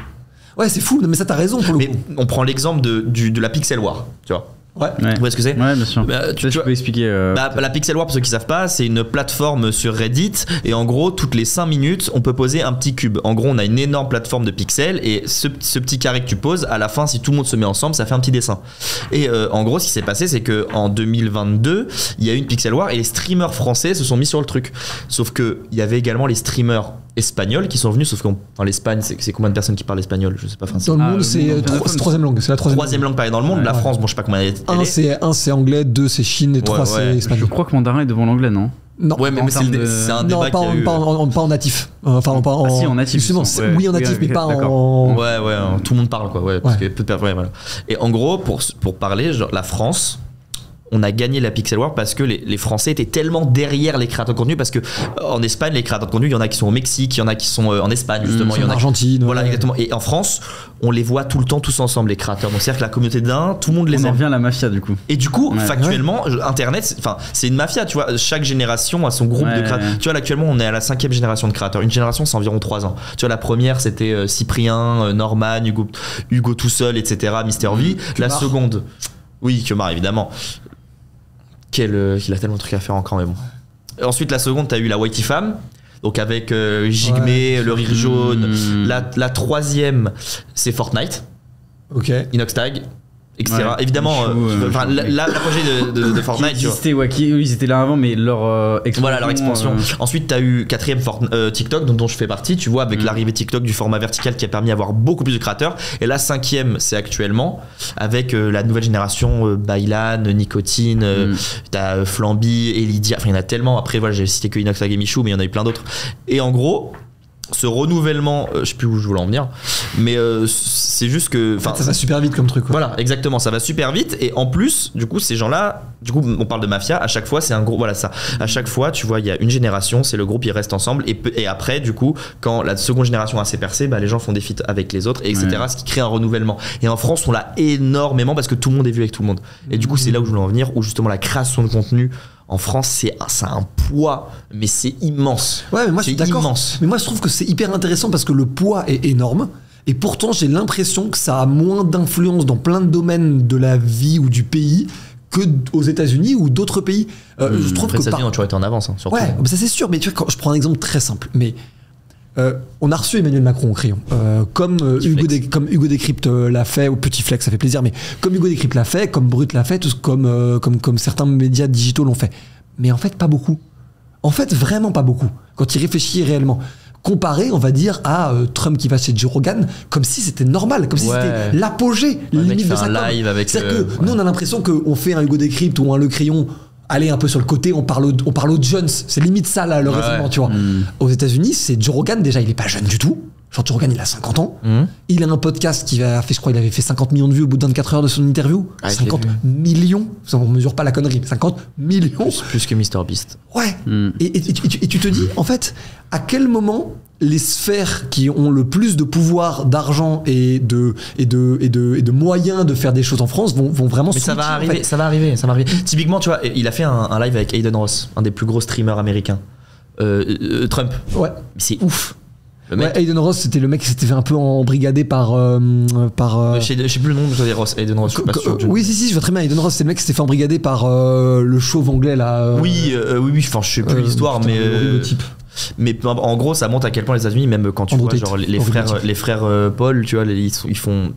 Ouais, c'est fou, mais ça t'as raison pour le coup. On prend l'exemple de la Pixel War, tu vois. Ouais. Vous voyez ce que c'est ? Ouais, bien sûr. Tu peux expliquer. La Pixel War, pour ceux qui savent pas, c'est une plateforme sur Reddit et en gros, toutes les 5 minutes, on peut poser un petit cube. En gros, on a une énorme plateforme de pixels et ce petit carré que tu poses, à la fin, si tout le monde se met ensemble, ça fait un petit dessin. Et en gros, ce qui s'est passé, c'est qu'en 2022, il y a eu une Pixel War et les streamers français se sont mis sur le truc. Sauf qu'il y avait également les streamers espagnols qui sont venus, sauf qu'en l'Espagne, c'est combien de personnes qui parlent espagnol ? Je sais pas. Dans le monde, c'est 3e langue. C'est la 3e langue parlée dans le monde. La France, bon, je sais pas combien elle est. 1 c'est anglais, 2 c'est Chine et 3 c'est espagnol. Je crois que mandarin est devant l'anglais, non ? Non, ouais, mais c'est un débat pas en natif. Enfin, pas en. Si, en natif. Justement, oui, en natif, mais pas en. Ouais, tout le monde parle, quoi. Ouais, parce que peut-être. Ouais, voilà. Et en gros, pour parler, genre, la France. On a gagné la Pixel War parce que les Français étaient tellement derrière les créateurs de contenu, parce que en Espagne, les créateurs de contenu, il y en a qui sont au Mexique, il y en a qui sont en Espagne justement, il y en a en Argentine. Voilà, exactement. Et en France, on les voit tout le temps tous ensemble, les créateurs. Donc c'est-à-dire que la communauté d'un, tout le monde les aime. On en revient à la mafia du coup. Et du coup, factuellement, Internet, c'est une mafia, tu vois. Chaque génération a son groupe de créateurs. Tu vois, là, actuellement, on est à la 5e génération de créateurs. Une génération, c'est environ 3 ans. Tu vois, la première, c'était Cyprien, Norman, Hugo tout seul, etc. Mister V. La seconde, oui, Kemar évidemment. Il a tellement de trucs à faire encore, mais bon. Ensuite, la seconde, t'as eu la Whitey Femme. Donc avec Jigme, le rire jaune. La troisième, c'est Fortnite. Ok. Inoxtag. Etc. Évidemment, l'apogée de Fortnite. Ils étaient là avant, mais leur expansion. Voilà, leur expansion. Ensuite, t'as eu quatrième TikTok, dont je fais partie, tu vois, avec l'arrivée TikTok du format vertical qui a permis d'avoir beaucoup plus de créateurs. Et la cinquième, c'est actuellement, avec la nouvelle génération Bailan, Nicotine, t'as Flamby, Elidia, enfin il y en a tellement. Après, voilà, j'ai cité que Inoxtag et Michou, mais il y en a eu plein d'autres. Et en gros, ce renouvellement, je sais plus où je voulais en venir, mais c'est juste que ça va super vite comme truc quoi. Voilà, exactement, ça va super vite. Et en plus, du coup, ces gens-là, du coup, on parle de mafia, à chaque fois c'est un gros, voilà ça, à chaque fois tu vois il y a une génération, c'est le groupe, ils restent ensemble, et après du coup quand la seconde génération a assez percé, les gens font des feats avec les autres, etc. Ce qui crée un renouvellement. Et en France on l'a énormément parce que tout le monde est vu avec tout le monde, et du coup c'est là où je voulais en venir, où justement la création de contenu en France, c'est un poids, mais c'est immense. Ouais, mais moi je suis d'accord. Immense. Mais moi je trouve que c'est hyper intéressant parce que le poids est énorme. Et pourtant, j'ai l'impression que ça a moins d'influence dans plein de domaines de la vie ou du pays que aux États-Unis ou d'autres pays. Je trouve que les États-Unis ont toujours été en avance, surtout. Ouais, ça c'est sûr. Mais tu vois, quand je prends un exemple très simple, mais on a reçu Emmanuel Macron au crayon, comme Hugo Décrypte l'a fait, ou Petit Flex, ça fait plaisir, mais comme Hugo Décrypte l'a fait, comme Brut l'a fait, comme certains médias digitaux l'ont fait. Mais en fait, pas beaucoup. En fait, vraiment pas beaucoup. Quand il réfléchit réellement. Comparé, on va dire, à Trump qui va chez Joe Rogan, comme si c'était normal, comme si c'était l'apogée, limite de sa com. C'est-à-dire que nous, on a l'impression qu'on fait un Hugo Décrypte ou un Le Crayon, aller un peu sur le côté, on parle aux Jones, c'est limite ça là, le raisonnement, tu vois. Aux États-Unis, c'est Joe Rogan, déjà, il est pas jeune du tout. Genre, Joe Rogan, il a 50 ans. Il a un podcast qui a fait, je crois, il avait fait 50 millions de vues au bout de 24 heures de son interview. 50 millions. On mesure pas la connerie. 50 millions. Plus que MrBeast. Ouais. Et tu te dis, en fait, à quel moment les sphères qui ont le plus de pouvoir, d'argent et de moyens de faire des choses en France vont vraiment mais ça va arriver, ça va arriver. Typiquement, tu vois, il a fait un live avec Aiden Ross, un des plus gros streamers américains. Trump. Ouais. C'est ouf. Aiden Ross, c'était le mec qui s'était fait un peu embrigader par je sais plus le nom de Ross. Aiden Ross, je suis pas sûr. Oui, si, je vois très bien. Aiden Ross, c'est le mec qui s'était fait embrigader par le chauve anglais là. Oui, enfin, je sais plus l'histoire, mais. Mais en gros, ça montre à quel point les États-Unis, même quand tu vois genre les frères Paul, tu vois, ils font.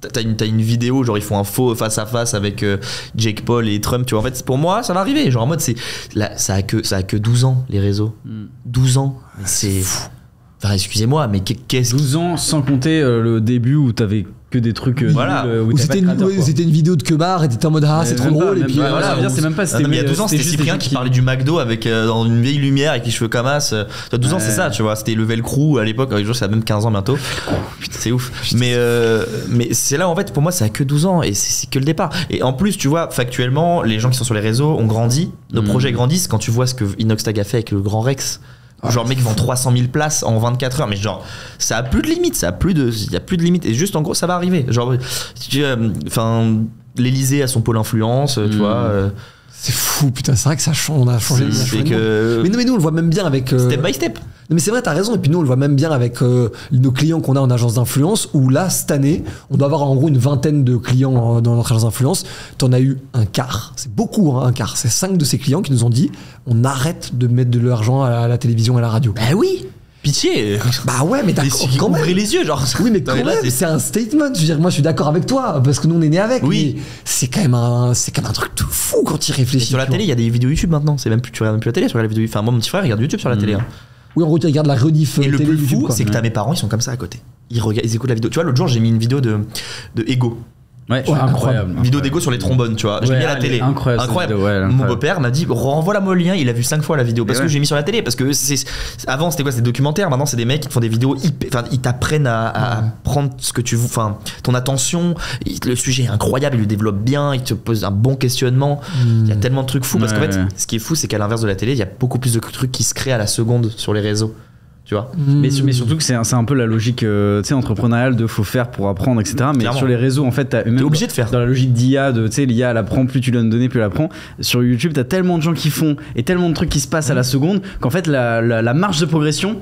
T'as une vidéo, genre ils font un faux face à face avec Jake Paul et Trump, tu vois. En fait, pour moi, ça va arriver. Genre en mode, ça a que 12 ans les réseaux. 12 ans, c'est fou. Enfin, excusez-moi, mais qu'est-ce 12 ans sans compter le début où t'avais que des trucs où c'était une vidéo de Kemar et t'étais en mode c'est trop drôle et puis voilà, c'est même pas il y a 12 ans c'était Cyprien qui parlait du McDo avec dans une vieille lumière avec les cheveux comme as. 12 ans c'est ça, tu vois, c'était le Velcro à l'époque, avec ça a même 15 ans bientôt. C'est ouf. Mais c'est là en fait pour moi ça a que 12 ans et c'est que le départ. Et en plus tu vois factuellement les gens qui sont sur les réseaux ont grandi, nos projets grandissent quand tu vois ce que Inoxtag a fait avec le Grand Rex. Genre le mec vend 300 000 places en 24 heures, mais genre ça a plus de limite, il y a plus de limite, et juste en gros ça va arriver. Genre l'Elysée a son pôle influence, tu vois. C'est fou, putain, c'est vrai que ça change, on a changé. Mais nous on le voit même bien avec step by step. Non mais c'est vrai, t'as raison, et puis nous on le voit même bien avec nos clients qu'on a en agence d'influence, où là cette année on doit avoir en gros une vingtaine de clients dans notre agence d'influence. T'en as eu un quart, c'est beaucoup un quart, c'est 5 de ces clients qui nous ont dit on arrête de mettre de l'argent à la télévision et à la radio. Bah oui, pitié. Bah ouais, mais quand même ouvrez les yeux, genre. Oui, mais quand même, c'est un statement. Je veux dire, moi, je suis d'accord avec toi parce que nous, on est nés avec. Oui. Mais c'est quand même un truc de fou quand tu réfléchis. Sur la télé, il y a des vidéos YouTube maintenant. C'est même plus, tu regardes même plus la télé sur la vidéo. Enfin, moi, mon petit frère regarde YouTube sur la télé. Hein. Oui, en gros, tu regardes la rediff. Et le plus fou, c'est que t'as mes parents, ils sont comme ça à côté. Ils écoutent la vidéo. Tu vois, l'autre jour, j'ai mis une vidéo de Ego. Ouais, incroyable. Vidéo d'Ego sur les trombones, tu vois. Je l'ai mis à la télé. Incroyable. Mon beau-père m'a dit renvoie-moi le lien. Il a vu 5 fois la vidéo parce que j'ai mis sur la télé. Parce que avant c'était quoi? C'était documentaire. Maintenant c'est des mecs qui te font des vidéos. Enfin, ils t'apprennent à prendre ce que tu veux. Enfin, ton attention. Le sujet est incroyable. Il le développe bien. Il te pose un bon questionnement. Il y a tellement de trucs fous parce qu'en fait, ce qui est fou, c'est qu'à l'inverse de la télé, il y a beaucoup plus de trucs qui se créent à la seconde sur les réseaux. Tu vois. Mais surtout que c'est un peu la logique entrepreneuriale de faut faire pour apprendre, etc. Mais clairement. Sur les réseaux, en fait, t'es obligé de faire. Dans la logique d'IA, l'IA elle apprend, plus tu lui donnes de données, plus elle apprend. Sur YouTube, t'as tellement de gens qui font et tellement de trucs qui se passent à la seconde qu'en fait, la marge de progression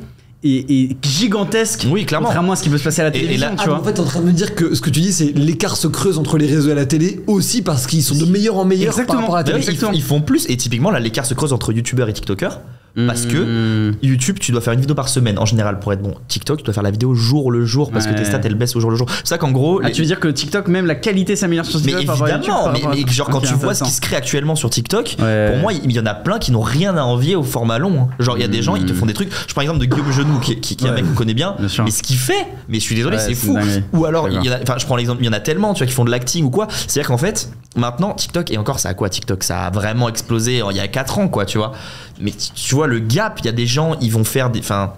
est gigantesque. Oui, clairement. Contrairement à ce qui peut se passer à la télévision. Tu vois. En fait, t'es en train de me dire que ce que tu dis, c'est l'écart se creuse entre les réseaux et la télé aussi parce qu'ils sont de meilleur en meilleur. Exactement. Par rapport à la télé. Ils font plus et typiquement là, l'écart se creuse entre youtubeurs et tiktokers. Parce que YouTube, tu dois faire une vidéo par semaine en général pour être bon. TikTok, tu dois faire la vidéo jour le jour parce que tes stats elles baissent au jour le jour. C'est ça qu'en gros. Tu veux dire que TikTok, même la qualité s'améliore sur TikTok? Mais évidemment, mais genre quand tu vois ce qui se crée actuellement sur TikTok, pour moi, il y en a plein qui n'ont rien à envier au format long. Hein. Genre, il y a des gens, ils te font des trucs. Je prends l'exemple de Guillaume Genoux, qui est un mec qu'on connaît bien. Mais ce qu'il fait, mais je suis désolé, c'est fou. Ou alors, je prends l'exemple, il y en a tellement, tu vois, qui font de l'acting ou quoi. C'est-à-dire qu'en fait, maintenant, TikTok, et encore, ça a quoi TikTok? Ça a vraiment explosé il y a 4 ans, quoi, tu vois. Mais tu vois le gap, il y a des gens, ils vont faire des... Enfin,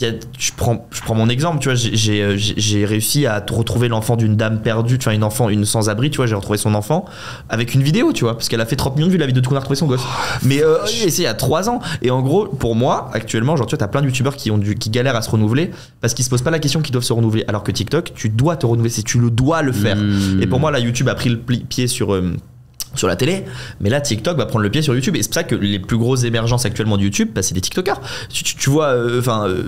je prends mon exemple, tu vois, j'ai réussi à retrouver l'enfant d'une dame perdue, enfin une sans-abri, tu vois, j'ai retrouvé son enfant avec une vidéo, tu vois, parce qu'elle a fait 30 millions de vues la vidéo de qu'on a retrouvé son gosse. Mais c'est il y a 3 ans. Et en gros, pour moi, actuellement, genre tu vois, t'as plein de youtubeurs qui galèrent à se renouveler parce qu'ils se posent pas la question qu'ils doivent se renouveler. Alors que TikTok, tu dois te renouveler, tu le dois le faire. Et pour moi, là, YouTube a pris le pied sur la télé, mais là TikTok va prendre le pied sur YouTube et c'est pour ça que les plus grosses émergences actuellement de YouTube, c'est des TikTokers. Tu vois,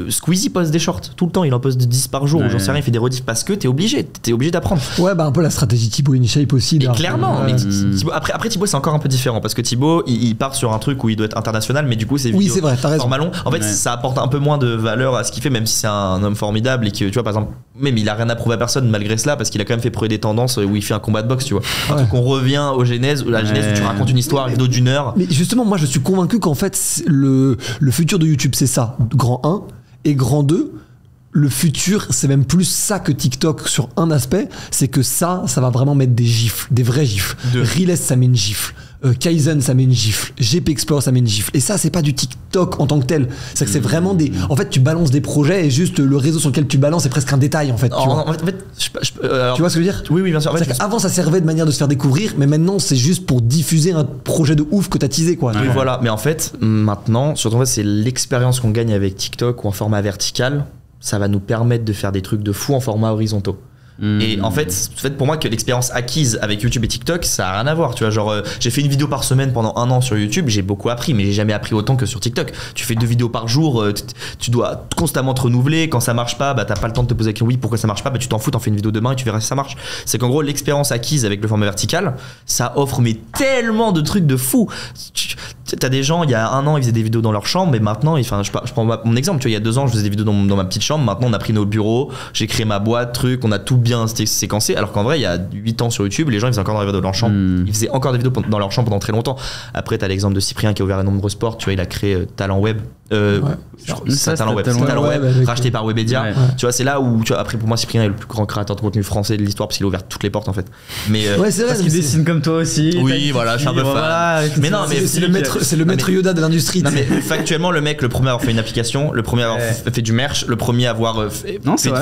Squeezie poste des shorts tout le temps, il en poste 10 par jour, ou j'en sais rien, il fait des rediffs parce que t'es obligé d'apprendre. Ouais, bah un peu la stratégie Thibaut InShape aussi. Et clairement, mais Thibaut, après Thibaut c'est encore un peu différent parce que Thibaut il part sur un truc où il doit être international, mais du coup c'est c'est vrai, t'as raison. Format long. En fait, ça apporte un peu moins de valeur à ce qu'il fait, même si c'est un homme formidable et que tu vois, par exemple, même il a rien à prouver à personne malgré cela parce qu'il a quand même fait preuve des tendances où il fait un combat de boxe, tu vois. Donc on revient aux genèses, où tu racontes une histoire, une vidéo d'une heure. Mais justement, moi je suis convaincu qu'en fait le futur de YouTube c'est ça, grand 1 et grand 2. Le futur, c'est même plus ça que TikTok sur un aspect, c'est que ça va vraiment mettre des gifles, des vrais gifles. Reels, ça met une gifle. Kaizen, ça met une gifle. GP Explore, ça met une gifle. Et ça, c'est pas du TikTok en tant que tel. C'est que c'est vraiment des. En fait, tu balances des projets et juste le réseau sur lequel tu balances, c'est presque un détail en fait. Tu vois ce que je veux dire? Oui, bien sûr. En fait, avant, ça servait de manière de se faire découvrir, mais maintenant, c'est juste pour diffuser un projet de ouf que t'as teasé, quoi. Oui, voilà. Mais en fait, maintenant, surtout, c'est l'expérience qu'on gagne avec TikTok ou en format vertical. Ça va nous permettre de faire des trucs de fou en format horizontaux. Et en fait, pour moi que l'expérience acquise avec YouTube et TikTok, ça a rien à voir, tu vois. Genre, j'ai fait une vidéo par semaine pendant 1 an sur YouTube, j'ai beaucoup appris, mais j'ai jamais appris autant que sur TikTok. Tu fais 2 vidéos par jour, tu dois constamment te renouveler. Quand ça marche pas, bah t'as pas le temps de te poser la question, oui, pourquoi ça marche pas, bah tu t'en fous, t'en fais une vidéo demain et tu verras si ça marche. C'est qu'en gros, l'expérience acquise avec le format vertical, ça offre mais tellement de trucs de fou. T'as des gens, il y a 1 an, ils faisaient des vidéos dans leur chambre, mais maintenant, enfin, je prends mon exemple, tu vois, il y a 2 ans, je faisais des vidéos dans ma petite chambre, maintenant on a pris nos bureaux, j'ai créé ma boîte, truc, on a tout bien séquencé, alors qu'en vrai, il y a 8 ans sur YouTube, les gens ils faisaient encore des vidéos dans leur chambre, ils faisaient encore des vidéos dans leur chambre pendant très longtemps. Après, t'as l'exemple de Cyprien qui a ouvert un nombre de sports, tu vois, il a créé Talent Web. Talent Web, racheté par Webedia. Tu vois, c'est là où, tu vois, après pour moi, Cyprien est le plus grand créateur de contenu français de l'histoire parce qu'il a ouvert toutes les portes en fait. Mais c'est vrai, parce qu'il dessine comme toi aussi. Oui, voilà, je suis un peu fan. Mais non, mais c'est le maître Yoda de l'industrie. Non, mais factuellement, le mec, le premier à avoir fait une application, le premier à avoir fait du merch, le premier à avoir fait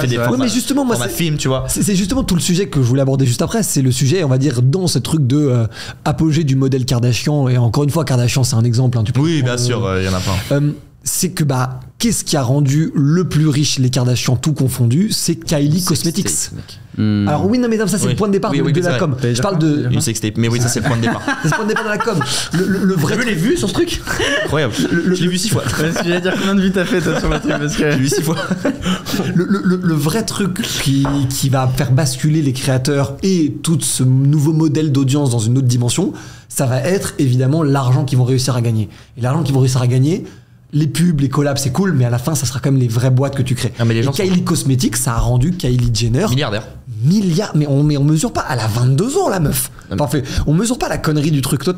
des formats. Mais justement, moi, film, tu vois. C'est justement tout le sujet que je voulais aborder juste après. C'est le sujet, on va dire, dans ce truc de apogée du modèle Kardashian. Et encore une fois, Kardashian, c'est un exemple. Oui, bien sûr, il y en a plein. C'est que qu'est-ce qui a rendu le plus riche les Kardashians tout confondus? C'est Kylie Cosmetics. Alors oui, non mais ça c'est le point de départ de la com. Je parle de une sextape, mais oui, ça c'est le point de départ. C'est le point de départ de la com. Le vrai. T'as vu les vues sur ce truc? Incroyable. Je l'ai vu 6 fois. Parce que j'allais dire combien de vues t'as fait toi sur le truc parce que j'ai vu 6 fois. Le vrai truc qui va faire basculer les créateurs et tout ce nouveau modèle d'audience dans une autre dimension, ça va être évidemment l'argent qu'ils vont réussir à gagner. Et l'argent qu'ils vont réussir à gagner, les pubs, les collabs, c'est cool, mais à la fin, ça sera quand même les vraies boîtes que tu crées. Non, mais les gens Kylie Cosmetics, ça a rendu Kylie Jenner milliardaire. Mais on mesure pas. Elle a 22 ans, la meuf. Parfait. On mesure pas la connerie du truc. Toi,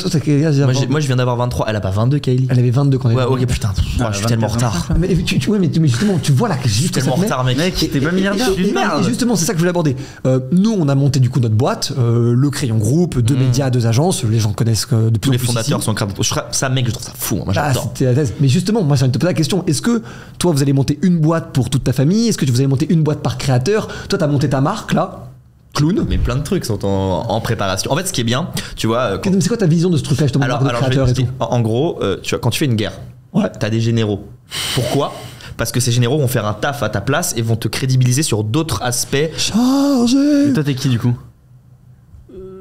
moi, je viens d'avoir 23. Elle a pas 22, Kylie. Elle avait 22 quand elle était. Ouais, ok, putain. Je suis tellement en retard. Mais justement, tu vois là que je suis tellement en retard, mec. T'es pas milliardaire. Et justement, c'est ça que je voulais aborder. Nous, on a monté du coup notre boîte, le Crayon Group, 2 médias, 2 agences. Les gens connaissent depuis tous les fondateurs sont ça, mec, je trouve ça fou. Moi, j'adore. Mais justement, moi, j'ai envie de te poser la question. Est-ce que toi, vous allez monter une boîte pour toute ta famille? Est-ce que vous allez monter une boîte par créateur? Toi, t'as monté ta marque là, Clown. Mais plein de trucs sont en préparation. En fait, ce qui est bien, tu vois. C'est quoi ta vision de ce truc-là, justement, de créateur et tout? En gros, tu vois, quand tu fais une guerre, t'as des généraux. Pourquoi? Parce que ces généraux vont faire un taf à ta place et vont te crédibiliser sur d'autres aspects. Chargé. Et toi, t'es qui du coup?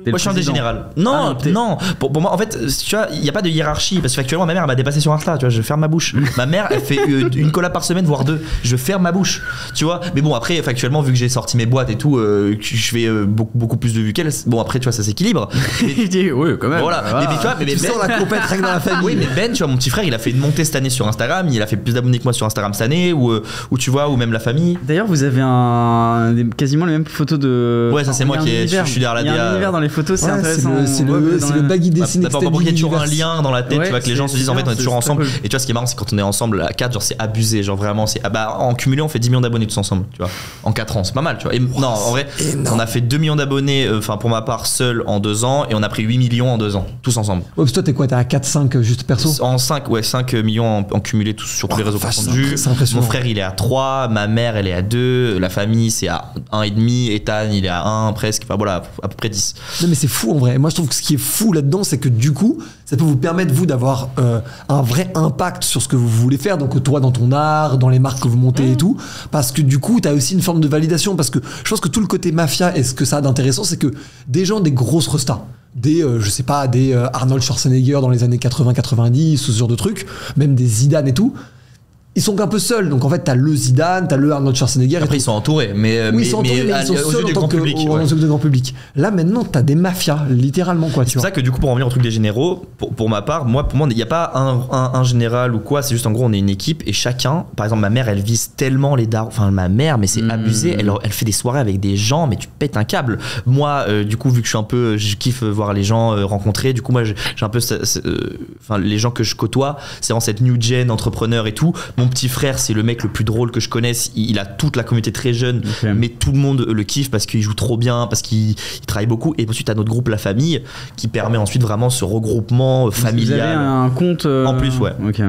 Moi, je suis un des général. Non, non. Pour moi, en fait, tu vois, il n'y a pas de hiérarchie. Parce que factuellement, ma mère, elle m'a dépassé sur Insta. Tu vois, je ferme ma bouche. Ma mère, elle fait une collab par semaine, voire 2. Je ferme ma bouche. Tu vois. Mais bon, après, factuellement, vu que j'ai sorti mes boîtes et tout, je fais beaucoup plus de vues qu'elle. Bon, après, tu vois, ça s'équilibre. Oui, quand même. Voilà. Mais tu vois, tu sens la compète règle dans la famille. Oui, mais Ben, tu vois, mon petit frère, il a fait une montée cette année sur Instagram. Il a fait plus d'abonnés que moi sur Instagram cette année. Ou tu vois, ou même la famille. D'ailleurs, vous avez quasiment les mêmes photos de. Ouais, ça, c'est moi qui je suis derrière la DA. Il y a un univers dans les photos, c'est intéressant. C'est le baggy dessiné. D'abord, il y a toujours un lien dans la tête, tu vois, que les gens se disent en fait on est toujours ensemble. Et tu vois, ce qui est marrant, c'est quand on est ensemble à 4, genre c'est abusé, genre vraiment, c'est en cumulé, on fait 10 millions d'abonnés tous ensemble, tu vois, en 4 ans, c'est pas mal, tu vois. Et non, en vrai, on a fait 2 millions d'abonnés, enfin pour ma part seul en 2 ans, et on a pris 8 millions en 2 ans, tous ensemble. Ouais, parce que toi, t'es quoi, t'es à 4-5 juste perso? En 5 millions en cumulé tous sur tous les réseaux confondus. Mon frère, il est à 3, ma mère, elle est à 2, la famille, c'est à 1,5, Ethan, il est à 1 presque, enfin voilà, à peu près 10. Non, mais c'est fou en vrai. Moi, je trouve que ce qui est fou là-dedans, c'est que du coup, ça peut vous permettre, vous, d'avoir un vrai impact sur ce que vous voulez faire. Donc, toi, dans ton art, dans les marques que vous montez et tout. Parce que du coup, t'as aussi une forme de validation. Parce que je pense que tout le côté mafia et ce que ça a d'intéressant, c'est que des gens, des grosses restas, des Arnold Schwarzenegger dans les années 80-90, ce genre de trucs, même des Zidane et tout, ils sont un peu seuls. Donc en fait, t'as le Zidane, t'as le Arnold Schwarzenegger. Après, ils sont entourés, mais ils sont seuls en tant que grand public. Là, maintenant, t'as des mafias, littéralement, quoi. C'est pour ça que du coup, pour en venir au truc des généraux, pour ma part, moi, il n'y a pas un général ou quoi. C'est juste en gros, on est une équipe et chacun. Par exemple, ma mère, elle vise tellement les darons. Enfin, ma mère, mais c'est abusé. Elle fait des soirées avec des gens, mais tu pètes un câble. Moi, du coup, vu que je kiffe voir les gens rencontrer. Du coup, moi, j'ai un peu, les gens que je côtoie, c'est vraiment cette new gen entrepreneur et tout. Mon petit frère, c'est le mec le plus drôle que je connaisse. Il a toute la communauté très jeune, mais tout le monde le kiffe parce qu'il joue trop bien, parce qu'il travaille beaucoup. Et ensuite, t'as notre groupe La Famille qui permet ensuite vraiment ce regroupement familial. Vous avez un compte en plus, ouais. Okay.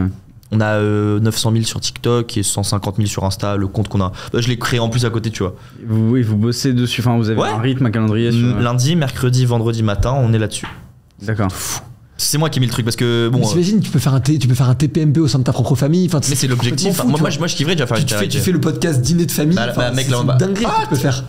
On a 900 000 sur TikTok et 150 000 sur Insta, le compte qu'on a. Je l'ai créé en plus à côté, tu vois. Vous bossez dessus, enfin, vous avez un rythme, un calendrier Lundi, mercredi, vendredi matin, on est là-dessus. D'accord. C'est moi qui ai mis le truc parce que bon. T'imagines, tu peux faire un TPMP au sein de ta propre famille. Enfin, mais c'est l'objectif. Fou, moi, je kifferais déjà faire une tu fais le podcast dîner de famille. Mec, là, c'est dinguerie que tu peux faire.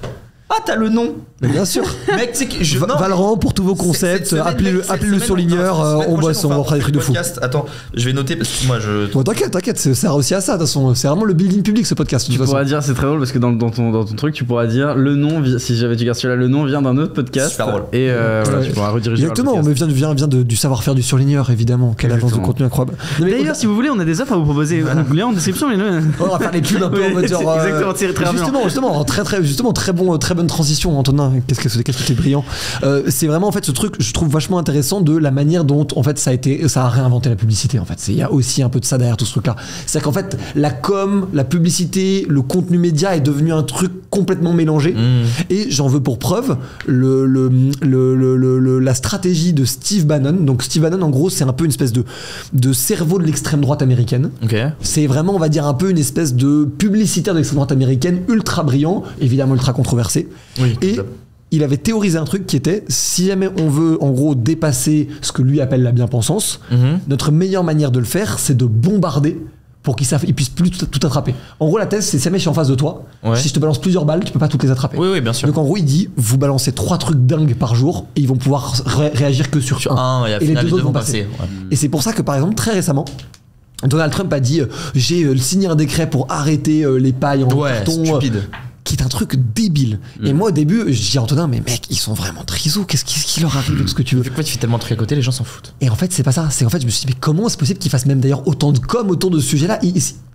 Ah, t'as le nom. Mais bien sûr. Mec, tu sais que Valorant pour tous vos concepts, appelez-le surligneur, on bosse, on fera des trucs de fou. Attends, je vais noter parce que moi je. Bon, t'inquiète, ça sert aussi à ça. De toute façon, c'est vraiment le building public ce podcast. Tu pourras dire, c'est très drôle parce que dans ton truc, tu pourras dire le nom, si j'avais dû garder celui-là, le nom vient d'un autre podcast. Super drôle. Et voilà, tu pourras rediriger. Exactement, mais vient du savoir-faire du surligneur, évidemment. Quelle agence de contenu incroyable. D'ailleurs, si vous voulez, on a des offres à vous proposer. Lien en description, on va faire les pubs un peu en mode genre. Exactement, Justement, très bonne transition, Antonin. Qu'est-ce que c'est brillant. C'est vraiment en fait ce truc, je trouve vachement intéressant de la manière dont en fait ça a réinventé la publicité. En fait, il y a aussi un peu de ça derrière tout ce truc-là. C'est-à-dire qu'en fait, la com, la publicité, le contenu média est devenu un truc complètement mélangé. Et j'en veux pour preuve la stratégie de Steve Bannon. Donc Steve Bannon, en gros, c'est un peu une espèce de cerveau de l'extrême droite américaine. Okay. C'est vraiment, on va dire, un peu une espèce de publicitaire de l'extrême droite américaine, ultra brillant, évidemment ultra controversé. Oui, et il avait théorisé un truc qui était, si jamais on veut en gros dépasser ce que lui appelle la bien-pensance, notre meilleure manière de le faire, c'est de bombarder pour qu'ils puissent plus tout attraper. En gros, la thèse, c'est si jamais je suis en face de toi, si je te balance plusieurs balles, tu peux pas toutes les attraper. Oui, bien sûr. Donc en gros, il dit, vous balancez 3 trucs dingues par jour et ils vont pouvoir réagir que sur un. Et les 2 autres vont passer. Et c'est pour ça que par exemple, très récemment, Donald Trump a dit, j'ai signé un décret pour arrêter les pailles en carton. Stupide. Qui est un truc débile. Et moi au début je dis à Antonin, mais mec, ils sont vraiment trisous, qu'est-ce qui leur arrive avec ce que tu veux? Pourquoi tu fais tellement de trucs à côté, les gens s'en foutent? Et en fait c'est pas ça, c'est en fait je me suis dit mais comment c'est possible qu'ils fassent même d'ailleurs autant de com autour de ce sujet là?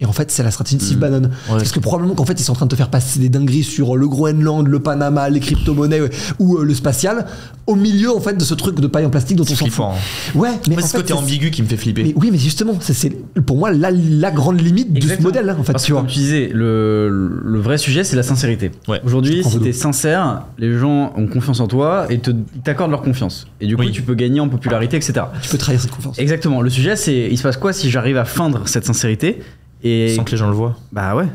Et en fait c'est la stratégie de Steve Bannon. Parce que probablement qu'en fait ils sont en train de te faire passer des dingueries sur le Groenland, le Panama, les crypto-monnaies ou le spatial au milieu en fait de ce truc de paille en plastique dont on s'en fout. Ouais, mais c'est ce côté ambigu qui me fait flipper. Mais oui, mais justement c'est pour moi la grande limite de ce modèle là en fait. Parce que comme tu disais, le vrai sujet c'est la sincérité. Aujourd'hui, si t'es sincère, les gens ont confiance en toi et t'accordent leur confiance. Et du coup, tu peux gagner en popularité, etc. Tu peux trahir cette confiance. Exactement. Le sujet, c'est il se passe quoi si j'arrive à feindre cette sincérité et sans que les gens le voient? Bah ouais.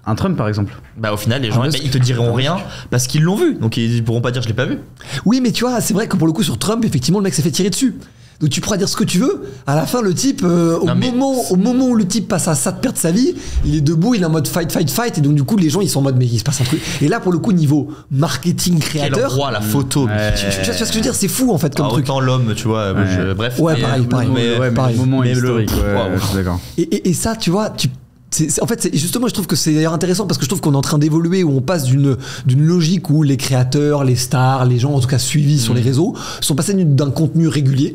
Un Trump par exemple. Bah au final les gens ils te diront rien parce qu'ils l'ont vu. Donc ils pourront pas dire je l'ai pas vu. Oui, mais tu vois, c'est vrai que pour le coup sur Trump, effectivement le mec s'est fait tirer dessus. Donc tu pourras dire ce que tu veux. À la fin, le type, au moment où le type passe à ça de perdre sa vie, il est debout, il est en mode fight. Et donc du coup, les gens, ils sont en mode mais il se passe un truc. Et là, pour le coup, niveau marketing créateur. Quel roi la photo. Tu vois ce que je veux dire, c'est fou en fait comme truc. Autant l'homme, tu vois. Bref. Ouais, pareil. Mais le moment historique. Je suis d'accord. Et ça, tu vois, en fait, justement, je trouve que c'est d'ailleurs intéressant parce que je trouve qu'on est en train d'évoluer où on passe d'une logique où les créateurs, les stars, les gens en tout cas suivis sur les réseaux sont passés d'un contenu régulier.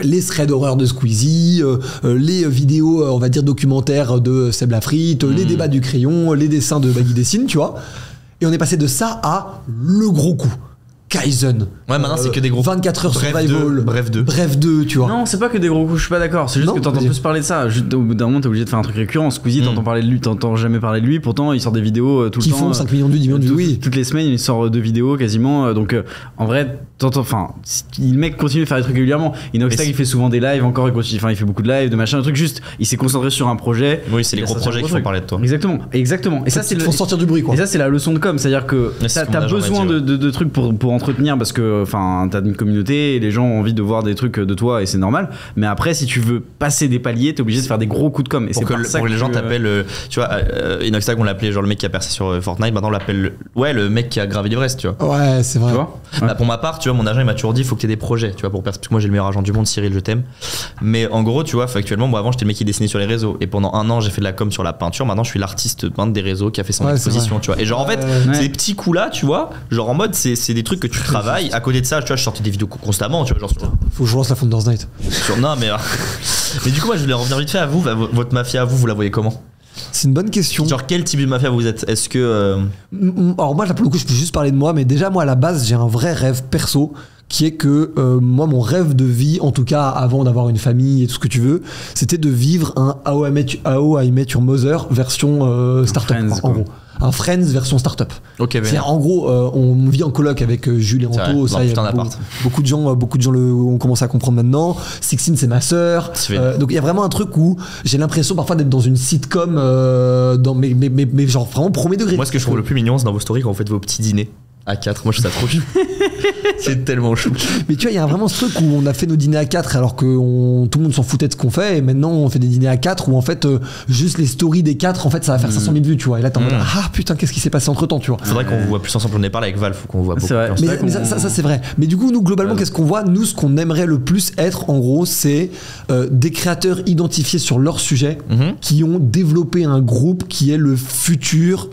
Les threads d'horreur de Squeezie, les vidéos, on va dire, documentaires de Seb Lafrite, les débats du crayon, les dessins de Baggy Dessine, tu vois. Et on est passé de ça à le gros coup. Kaizen. Ouais, maintenant c'est que des gros 24 heures survival. Bref 2, tu vois. Non, c'est pas que des gros coups, je suis pas d'accord. C'est juste que t'entends plus parler de ça. Juste, au bout d'un moment, t'es obligé de faire un truc récurrent. Squeezie, t'entends jamais parler de lui. Pourtant, il sort des vidéos tout le temps. Qui font 5 millions de vues, 10 millions de vues, oui. Toutes les semaines, il sort 2 vidéos quasiment. Donc, en vrai, le mec continue de faire des trucs régulièrement. Inoxtag, il fait souvent des lives encore. Il fait beaucoup de lives, de machin, de trucs. Juste, il s'est concentré sur un projet. Oui, c'est les gros projets qui font parler de toi. Exactement. Et ça, c'est font sortir du bruit, quoi. Et ça, c'est la leçon de com. C'est-à-dire que t'as besoin de trucs pour entretenir parce que t'as une communauté et les gens ont envie de voir des trucs de toi et c'est normal, mais après si tu veux passer des paliers t'es obligé de faire des gros coups de com et pour que les gens t'appellent tu vois, Inoxtag on l'appelait genre le mec qui a percé sur Fortnite, maintenant on l'appelle le mec qui a gravé l'Everest, tu vois. Ouais, c'est vrai, tu vois. Bah, pour ma part, tu vois, mon agent il m'a toujours dit faut que t'aies des projets, tu vois, parce que moi j'ai le meilleur agent du monde, Cyril, je t'aime, mais en gros tu vois, factuellement moi avant j'étais le mec qui dessinait sur les réseaux et pendant un an j'ai fait de la com sur la peinture, maintenant je suis l'artiste peintre des réseaux qui a fait son exposition, tu vois, et genre en fait ces petits coups là, tu vois, genre en mode c'est des trucs que tu travailles. À côté de ça, tu vois, je sortais des vidéos constamment, tu vois, genre faut que je lance la Founders Night. Non mais du coup moi je voulais revenir vite fait à vous, votre mafia, vous la voyez comment? C'est une bonne question. Genre quel type de mafia vous êtes? Est-ce que alors moi là pour le coup je peux juste parler de moi, mais déjà moi à la base j'ai un vrai rêve perso qui est que moi mon rêve de vie, en tout cas avant d'avoir une famille et tout ce que tu veux, c'était de vivre un How I Met Your Mother version startup en gros. Un Friends version startup. Okay, c'est en gros, on vit en coloc avec Jules et Anto. Ça, y a beaucoup de gens ont commencé à comprendre maintenant. Sixtine, c'est ma sœur. Donc il y a vraiment un truc où j'ai l'impression parfois d'être dans une sitcom, mais genre vraiment premier degré. Moi, ce que je trouve le plus mignon, c'est dans vos stories quand vous faites vos petits dîners à 4. Moi, je trouve ça trop chou. C'est tellement chou. Mais tu vois, il y a vraiment ce truc où on a fait nos dîners à 4 alors que tout le monde s'en foutait de ce qu'on fait, et maintenant on fait des dîners à 4 où en fait juste les stories des 4 en fait ça va faire 500 000 vues, tu vois, et là t'es en mode ah putain, qu'est-ce qui s'est passé entre temps, tu vois. Faudrait qu'on vous voit plus ensemble. On est parlé avec Val, faut qu'on vous voit beaucoup. Vrai. Mais ça c'est vrai. Mais du coup nous globalement qu'est-ce qu'on voit? Nous, ce qu'on aimerait le plus être en gros, c'est des créateurs identifiés sur leur sujet qui ont développé un groupe qui est le futur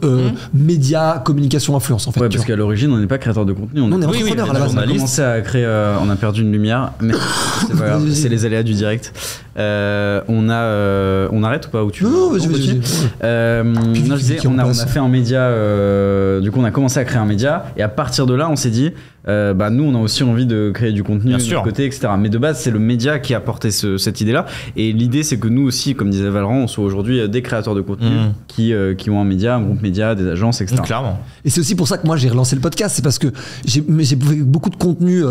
média, communication, influence en fait. Ouais, parce qu'à l'origine on n'est pas créateur de contenu, on est entrepreneur à la base. On a commencé à créer, on a perdu une lumière, mais c'est pas grave, c'est les aléas du direct. On arrête ou pas, où tu Non, vas-y. Non, je disais, on a fait un média, du coup on a commencé à créer un média, et à partir de là on s'est dit nous on a aussi envie de créer du contenu de notre côté, etc. Mais de base c'est le média qui a porté cette idée là, et l'idée c'est que nous aussi, comme disait Valran, on soit aujourd'hui des créateurs de contenu qui ont un média, un groupe média, des agences, etc. Clairement. Et c'est aussi pour ça que moi j'ai relancé le podcast, c'est parce que j'ai fait beaucoup de contenu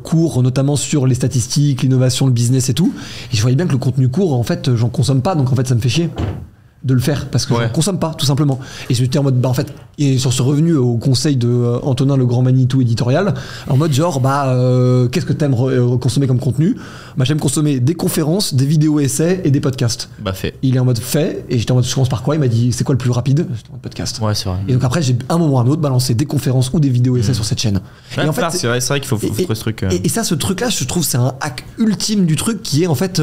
court, notamment sur les statistiques, l'innovation, le business et tout, et je voyais bien que le contenu court en fait j'en consomme pas, donc en fait ça me fait chier de le faire parce que je ne consomme pas tout simplement, et j'étais en mode en fait, et sur ce revenu au conseil de Antonin le grand Manitou éditorial, en mode genre qu'est-ce que t'aimes consommer comme contenu? J'aime consommer des conférences, des vidéos essais et des podcasts. Fait. Il est en mode fait, et j'étais en mode je commence par quoi? Il m'a dit c'est quoi le plus rapide? J'étais en mode podcast. Ouais, c'est vrai. Et donc après j'ai un moment ou un autre balancé des conférences ou des vidéos essais sur cette chaîne. Ouais, et en fait c'est vrai qu'il faut trouver ce truc. Et ça, ce truc là je trouve c'est un hack ultime du truc qui est en fait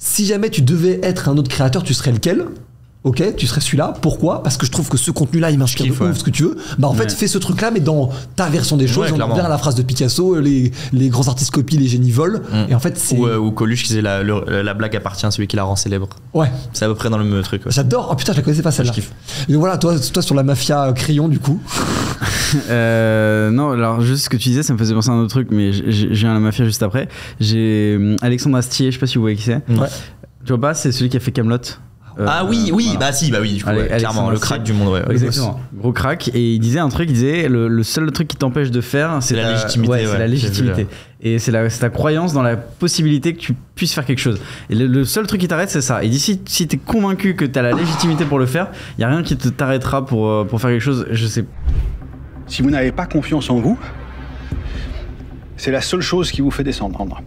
si jamais tu devais être un autre créateur, tu serais lequel? Ok, tu serais celui-là. Pourquoi? Parce que je trouve que ce contenu-là, il m'inspire de ouf, ce que tu veux. En fait, fais ce truc-là, mais dans ta version des choses. On dirait la phrase de Picasso, les grands artistes copient, les génies volent. Et en fait, c'est... Ou Coluche qui disait la blague appartient à celui qui la rend célèbre. Ouais. C'est à peu près dans le même truc. Ouais. J'adore. Oh putain, je la connaissais pas celle-là. Je kiffe. Et donc voilà, toi sur la mafia crayon, du coup. Non, alors juste ce que tu disais, ça me faisait penser à un autre truc, mais j'ai un la mafia juste après. J'ai Alexandre Astier, je sais pas si vous voyez qui c'est. Ouais. Tu vois pas, c'est celui qui a fait Kaamelott. Oui, voilà. Du coup, clairement, le crack du monde, exactement, gros crack. Et il disait un truc, il disait le seul truc qui t'empêche de faire, c'est la légitimité. C'est la légitimité. Et c'est ta croyance dans la possibilité que tu puisses faire quelque chose. Et le seul truc qui t'arrête, c'est ça. Et d'ici, si t'es convaincu que t'as la légitimité pour le faire, y a rien qui t'arrêtera pour faire quelque chose. Je sais. Si vous n'avez pas confiance en vous, c'est la seule chose qui vous fait descendre.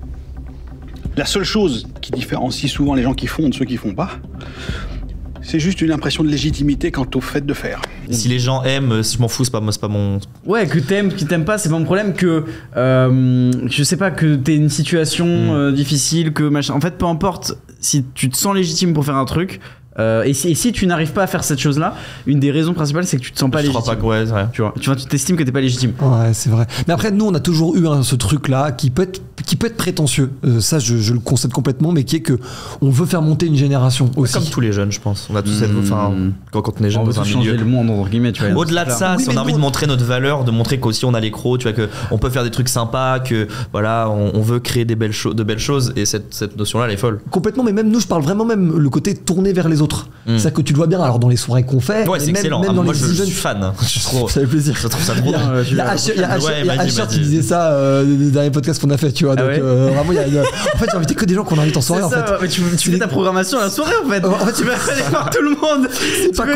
La seule chose qui différencie souvent les gens qui font de ceux qui font pas, c'est juste une impression de légitimité quant au fait de faire. Si les gens aiment, je m'en fous, c'est pas mon... Ouais, que t'aimes, que t'aimes pas, c'est pas mon problème. Que, je sais pas, que t'aies une situation difficile, que machin. En fait, peu importe, si tu te sens légitime pour faire un truc... et si tu n'arrives pas à faire cette chose-là, une des raisons principales, c'est que tu te sens pas légitime. Pas que ouais. Tu vois, tu t'estimes que t'es pas légitime. Ouais, c'est vrai. Mais après, nous, on a toujours eu ce truc-là qui peut être prétentieux. Ça, je le concède complètement, mais qui est que on veut faire monter une génération aussi. Comme tous les jeunes, je pense. On a tous quand on est jeune dans un milieu. Changer le monde entre guillemets, tu vois. Au-delà de ça, si on a envie de montrer notre valeur, de montrer qu'aussi on a les crocs, tu vois, que on peut faire des trucs sympas, que voilà, on veut créer de belles choses, et cette notion-là, elle est folle. Complètement, mais même nous, je parle vraiment même le côté tourné vers les autres. C'est ça que tu le vois bien. Alors dans les soirées qu'on fait, ouais, c'est excellent. Même dans moi, les je suis fan. Ça fait plaisir. Je trouve ça trop bien. Il y a Asher qui disait ça des derniers podcasts qu'on a fait, tu vois. Donc vraiment, en fait, j'ai invité que des gens qu'on invite en soirée. En fait, mais tu fais ta programmation à la soirée, en fait. En fait, tu vas aller voir tout le monde. C'est pas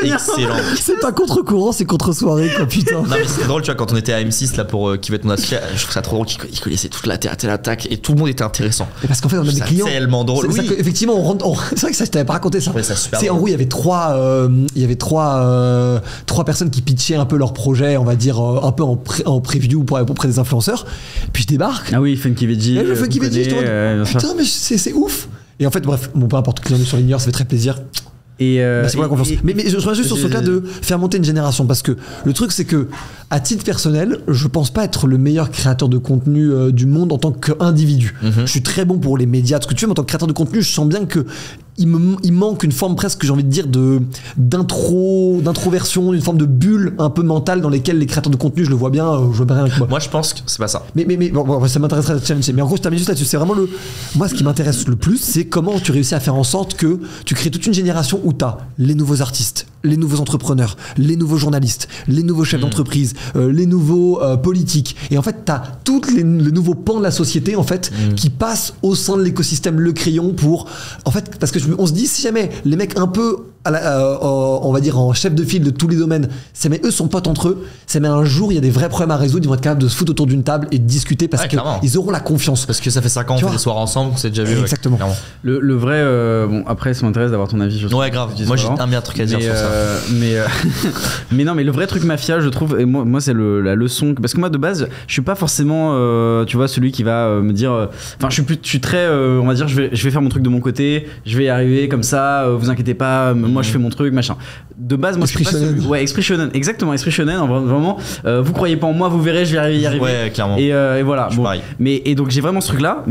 excellent. C'est pas contre-courant, c'est contre-soirée, quoi. Putain. Non, mais c'est drôle, tu vois, quand on était à M6 là pour qui va être mon associé, je trouve ça trop drôle qu'ils connaissaient toute la attaque et tout le monde était intéressant. Et parce qu'en fait, on a des clients. C'est tellement drôle. Effectivement, c'est vrai que ça, je t'avais pas raconté ça. Ça super. C'est en gros, il y avait trois personnes qui pitchaient un peu leur projet, on va dire un peu en preview auprès des influenceurs. Puis je débarque. Ah oui, Funky Veggie. Le Funky Veggie, putain, mais c'est ouf. Et en fait, bref, peu importe, client sur l'ignore, ça fait très plaisir. Merci pour la confiance. Mais je reviens juste sur ce cas de faire monter une génération, parce que le truc, c'est que à titre personnel, je pense pas être le meilleur créateur de contenu du monde en tant qu'individu. Je suis très bon pour les médias, ce que tu veux, mais en tant que créateur de contenu, je sens bien que il manque une forme presque, j'ai envie de dire, d'introversion, une forme de bulle un peu mentale dans lesquelles les créateurs de contenu, je le vois bien, je vois bien avec moi. Moi, je pense que c'est pas ça. Mais bon, ça m'intéresserait de challenger. Mais en gros, je termine juste là-dessus. C'est vraiment moi, ce qui m'intéresse le plus, c'est comment tu réussis à faire en sorte que tu crées toute une génération où t'as les nouveaux artistes, les nouveaux entrepreneurs, les nouveaux journalistes, les nouveaux chefs d'entreprise, les nouveaux politiques. Et en fait, t'as tous les nouveaux pans de la société, en fait, qui passent au sein de l'écosystème Le Crayon pour, en fait, parce que on se dit, si jamais les mecs un peu on va dire en chef de file de tous les domaines, si jamais eux sont potes entre eux, si jamais un jour il y a des vrais problèmes à résoudre, ils vont être capables de se foutre autour d'une table et de discuter parce qu'ils auront la confiance. Parce que ça fait 5 ans qu'on fait des soirs ensemble, on s'est déjà vu. Exactement. Le vrai, bon après ça m'intéresse d'avoir ton avis. Ouais, grave. Moi j'ai un bien truc à dire sur ça. Mais non, mais le vrai truc mafia, je trouve, et moi c'est la leçon, parce que moi de base, je suis pas forcément, tu vois, celui qui va me dire, enfin je suis très, on va dire, je vais faire mon truc de mon côté, je vais y arriver comme ça, vous inquiétez pas. Moi je fais mon truc, machin. De base, moi je suis pas celui... Ouais, Esprit Shonen, exactement, Esprit Shonen, vraiment, vous croyez pas en moi, vous verrez, je vais y arriver. Ouais, clairement. Et voilà. Bon, et donc j'ai vraiment ce truc là.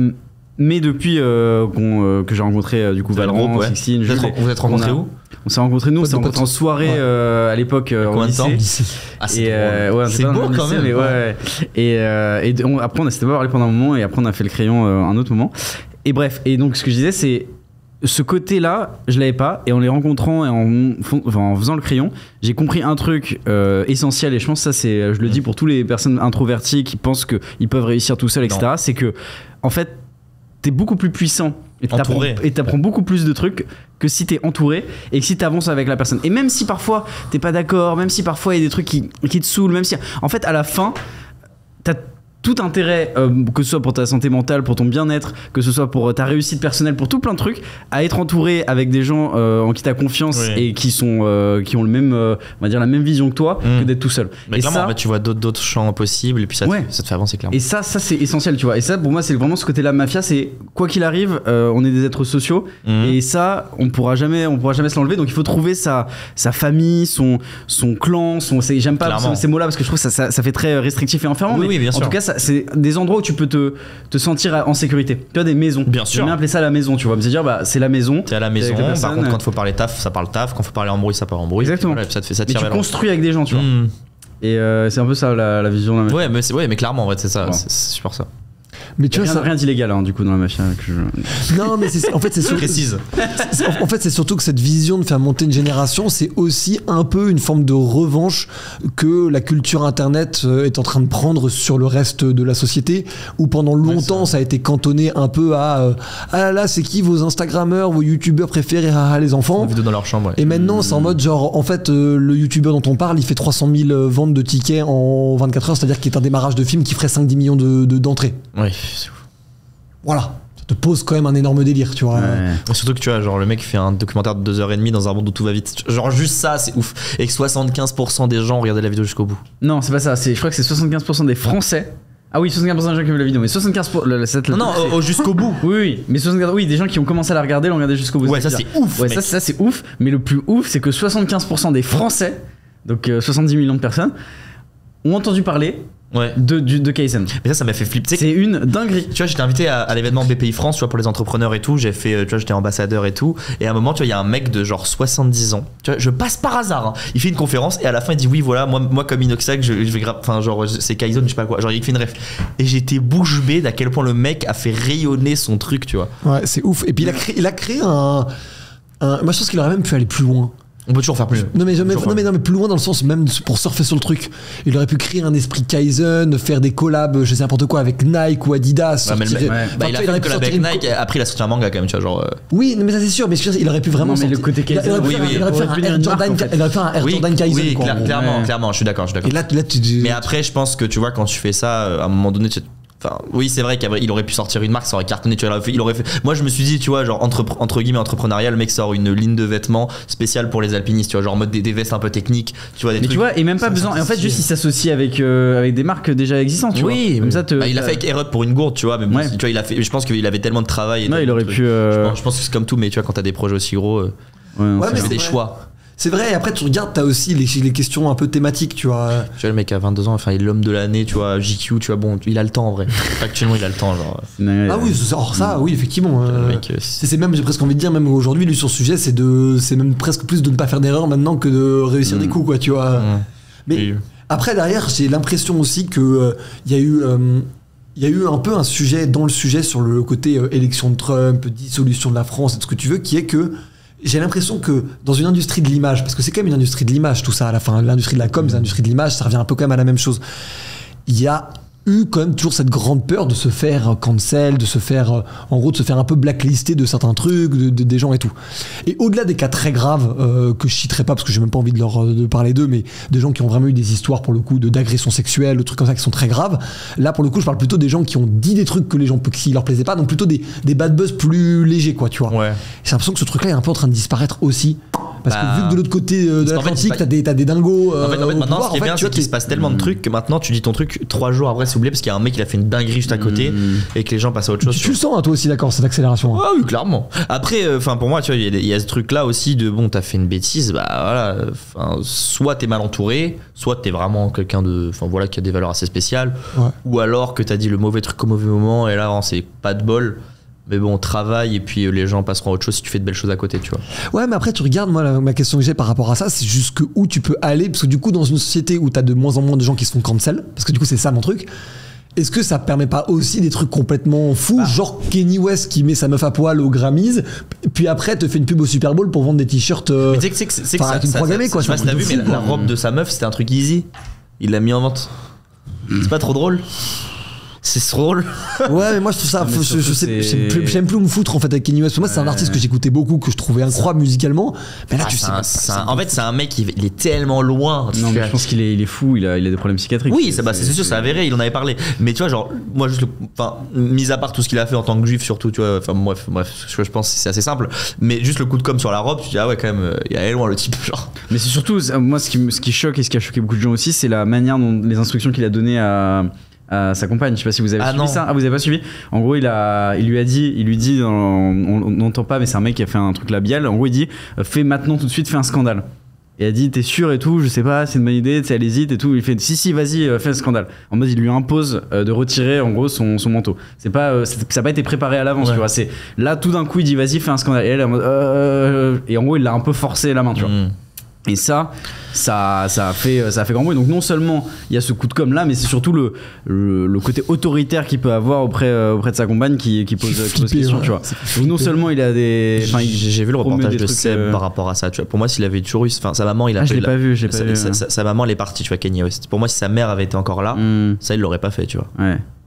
Mais depuis que j'ai rencontré du coup Valorant, Sixteen, vous êtes rencontrés où? On s'est rencontrés, nous, on s'est rencontrés en soirée à l'époque au lycée. Ah, c'est beau quand même. Mais ouais. Et après on s'était pas parlé pendant un moment et après on a fait le Crayon un autre moment. Et bref, et donc ce que je disais c'est ce côté-là, je l'avais pas, et en les rencontrant et en faisant le Crayon, j'ai compris un truc essentiel, et je pense que ça c'est, je le dis pour toutes les personnes introverties qui pensent qu'ils peuvent réussir tout seuls, etc. C'est que en fait t'es beaucoup plus puissant et t'apprends beaucoup plus de trucs que si t'es entouré et que si t'avances avec la personne. Et même si parfois t'es pas d'accord, même si parfois il y a des trucs qui te saoulent, même si en fait à la fin t'as tout intérêt, que ce soit pour ta santé mentale, pour ton bien-être, que ce soit pour ta réussite personnelle, pour tout plein de trucs, à être entouré avec des gens en qui t'as confiance et qui ont le même, on va dire la même vision que toi, que d'être tout seul. Mais et clairement, ça, tu vois d'autres champs possibles et puis ça te fait avancer clairement. Et ça c'est essentiel, tu vois. Et ça, pour moi, c'est vraiment ce côté-là mafia, c'est quoi qu'il arrive, on est des êtres sociaux et ça, on pourra jamais se l'enlever. Donc il faut trouver sa famille, son clan, j'aime pas ces mots-là parce que je trouve que ça fait très restrictif et enfermant. Oui, bien sûr. En tout cas, c'est des endroits où tu peux te sentir en sécurité. Tu vois, des maisons. Bien sûr. J'aime bien appeler ça la maison, tu vois. Me dire, bah, c'est la maison. T'es à la maison. Par contre, quand il faut parler taf, ça parle taf. Quand il faut parler embrouille, ça parle embrouille. Exactement. Voilà, ça te fait ça. Mais tu construis avec des gens, tu vois. Et c'est un peu ça la vision de la mafia. Ouais, mais clairement, en fait, c'est ça. Bon. C'est super ça. Mais tu vois, rien d'illégal du coup dans la mafia. Non, mais en fait c'est précise. En fait c'est surtout que cette vision de faire monter une génération, c'est aussi un peu une forme de revanche que la culture internet est en train de prendre sur le reste de la société, où pendant longtemps ça a été cantonné un peu à ah là c'est qui vos Instagrammeurs, vos youtubeurs préférés, les enfants. Vidéo dans leur chambre. Et maintenant c'est en mode genre en fait le youtubeur dont on parle il fait 300 000 ventes de tickets en 24 heures, c'est-à-dire qu'il est un démarrage de film qui ferait 5-10 millions d'entrées. Oui. voilà. Te pose quand même un énorme délire, tu vois. Surtout que tu vois, genre le mec fait un documentaire de 2h30 dans un monde où tout va vite. Genre juste ça, c'est ouf. Et que 75% des gens regardaient la vidéo jusqu'au bout. Non, c'est pas ça. Je crois que c'est 75% des Français. Ah oui, 75% des gens qui ont vu la vidéo, mais 75%. Non, jusqu'au bout. Oui, mais 75%. Oui, des gens qui ont commencé à la regarder l'ont regardé jusqu'au bout. Ouais, ça c'est ouf. Ouais, ça c'est ouf. Mais le plus ouf, c'est que 75% des Français, donc 70 millions de personnes, ont entendu parler. De Kaizen. Mais ça m'a fait flipper. C'est une dinguerie. Tu vois, j'étais invité à l'événement BPI France, tu vois, pour les entrepreneurs et tout. J'ai fait, tu vois, j'étais ambassadeur et tout. Et à un moment, tu vois, il y a un mec de genre 70 ans. Tu vois, je passe par hasard. Hein. Il fait une conférence et à la fin, il dit oui, voilà, moi comme Inoxac, je vais enfin, genre, c'est Kaizen, je sais pas quoi. Genre, il fait une ref. Et j'étais bouche bée d'à quel point le mec a fait rayonner son truc, tu vois. Ouais, c'est ouf. Et puis il a créé un. Moi, je pense qu'il aurait même pu aller plus loin. On peut toujours faire plus. Non mais plus loin dans le sens même pour surfer sur le truc. Il aurait pu créer un esprit Kaizen, faire des collabs, je sais n'importe quoi avec Nike ou Adidas. Il a fait une collab avec Nike. Après il a sorti un manga quand même, tu vois genre. Oui, mais ça c'est sûr. Mais il aurait pu vraiment. Mais le côté Kaizen. Il aurait pu faire un Air Jordan Kaizen. Oui, clairement, je suis d'accord. Et là mais après je pense que tu vois quand tu fais ça, à un moment donné enfin, oui, c'est vrai qu'il aurait pu sortir une marque, ça aurait cartonné, tu vois, il aurait fait. Moi, je me suis dit, tu vois, genre, entre guillemets, entrepreneurial, le mec sort une ligne de vêtements spéciale pour les alpinistes, tu vois, genre, en mode des vestes un peu techniques, tu vois, des trucs. Tu vois, et même pas besoin. Et en fait, juste, il s'associe avec des marques déjà existantes, tu vois. Oui, comme ça, il a fait avec Air Up pour une gourde, tu vois, mais bon, tu vois, il a fait. Je pense qu'il avait tellement de travail. Ouais, il aurait pu. Je pense que c'est comme tout, mais tu vois, quand t'as des projets aussi gros, tu fais des choix. C'est vrai, et après tu regardes, t'as aussi les questions un peu thématiques, tu vois. Tu vois, le mec à 22 ans, enfin, il est l'homme de l'année, tu vois, JQ, tu vois, bon, il a le temps en vrai. Actuellement, il a le temps, genre. Ah oui, oui, effectivement. C'est même, j'ai presque envie de dire, même aujourd'hui, lui, sur ce sujet, c'est même presque plus de ne pas faire d'erreur maintenant que de réussir des coups, quoi, tu vois. Mais après, derrière, j'ai l'impression aussi que il y a eu un peu un sujet dans le sujet sur le côté élection de Trump, dissolution de la France, et tout ce que tu veux, qui est que j'ai l'impression que dans une industrie de l'image, parce que c'est quand même une industrie de l'image tout ça à la fin, l'industrie de la com, l'industrie de l'image, ça revient un peu quand même à la même chose. Il y a eu quand même toujours cette grande peur de se faire cancel, de se faire, en gros, de se faire un peu blacklister de certains trucs, des gens et tout. Et au-delà des cas très graves, que je citerai pas parce que j'ai même pas envie de parler d'eux, mais des gens qui ont vraiment eu des histoires pour le coup d'agression sexuelle, de trucs comme ça qui sont très graves. Là, pour le coup, je parle plutôt des gens qui ont dit des trucs que les gens qui leur plaisaient pas, donc plutôt des bad buzz plus légers, quoi, tu vois. Ouais. J'ai l'impression que ce truc-là est un peu en train de disparaître aussi. Parce que vu que de l'autre côté de l'Atlantique, t'as des dingos. En fait, maintenant, ce qui est bien, c'est qu'il se passe tellement de trucs que maintenant, tu dis ton truc 3 jours après, c'est oublié parce qu'il y a un mec qui a fait une dinguerie juste à côté et que les gens passent à autre chose. Tu le sens, hein, toi aussi, d'accord, cette accélération. Ah oui, clairement. Après, pour moi, tu vois, il y a ce truc-là aussi de bon, t'as fait une bêtise, bah voilà. Soit t'es mal entouré, soit t'es vraiment quelqu'un qui a des valeurs assez spéciales, ou alors que t'as dit le mauvais truc au mauvais moment et là, c'est pas de bol. Mais bon, travaille et puis les gens passeront à autre chose si tu fais de belles choses à côté, tu vois. Ouais, mais après, tu regardes, moi, ma question que j'ai par rapport à ça, c'est jusqu'où tu peux aller. Parce que du coup, dans une société où t'as de moins en moins de gens qui se font cancel, parce que du coup, c'est ça mon truc, est-ce que ça permet pas aussi des trucs complètement fous, genre Kanye West qui met sa meuf à poil aux Grammys, puis après te fait une pub au Super Bowl pour vendre des t-shirts. Mais tu sais que c'est programmé, quoi. Je sais pas si t'as vu, mais la robe de sa meuf, c'était un truc easy. Il l'a mis en vente. C'est pas trop drôle? C'est drôle. Ouais, mais moi je trouve ça. J'aime plus me foutre en fait avec Kanye West. Moi, c'est un artiste que j'écoutais beaucoup, que je trouvais incroyable musicalement. Mais là, tu sais. En fait, c'est un mec, il est tellement loin. Non, mais je pense qu'il est fou, il a des problèmes psychiatriques. Oui, c'est sûr, c'est avéré, il en avait parlé. Mais tu vois, genre, moi, juste mis à part tout ce qu'il a fait en tant que juif, surtout, tu vois, enfin, bref, je pense que c'est assez simple. Mais juste le coup de com' sur la robe, tu dis, ah ouais, quand même, il est loin le type, genre. Mais c'est surtout, moi, ce qui choque et ce qui a choqué beaucoup de gens aussi, c'est la manière dont les instructions qu'il a données à sa compagne. Je sais pas si vous avez suivi ça. Ah, vous avez pas suivi? En gros, il lui dit, on n'entend pas, mais c'est un mec qui a fait un truc labial. En gros, il dit, fais maintenant tout de suite, fais un scandale. Et elle dit, t'es sûr et tout, je sais pas, c'est une bonne idée, elle hésite et tout. Il fait, si, vas-y, fais un scandale. En mode, il lui impose de retirer, en gros, son manteau. C'est pas, ça n'a pas été préparé à l'avance, tu vois. C'est là, tout d'un coup, il dit, vas-y, fais un scandale. Et elle, en mode, et en gros, il l'a un peu forcé la main, tu vois. Et ça a fait grand bruit. Donc non seulement il y a ce coup de com' là, mais c'est surtout le côté autoritaire qu'il peut avoir auprès de sa compagne qui pose question, tu vois. Donc non seulement il a des... J'ai vu le reportage de Seb par rapport à ça, tu vois. Pour moi, s'il avait toujours eu... Enfin, sa maman, je l'ai pas vu. Sa maman, elle est partie, tu vois, Kanye West. Pour moi, si sa mère avait été encore là, ça, il l'aurait pas fait, tu vois.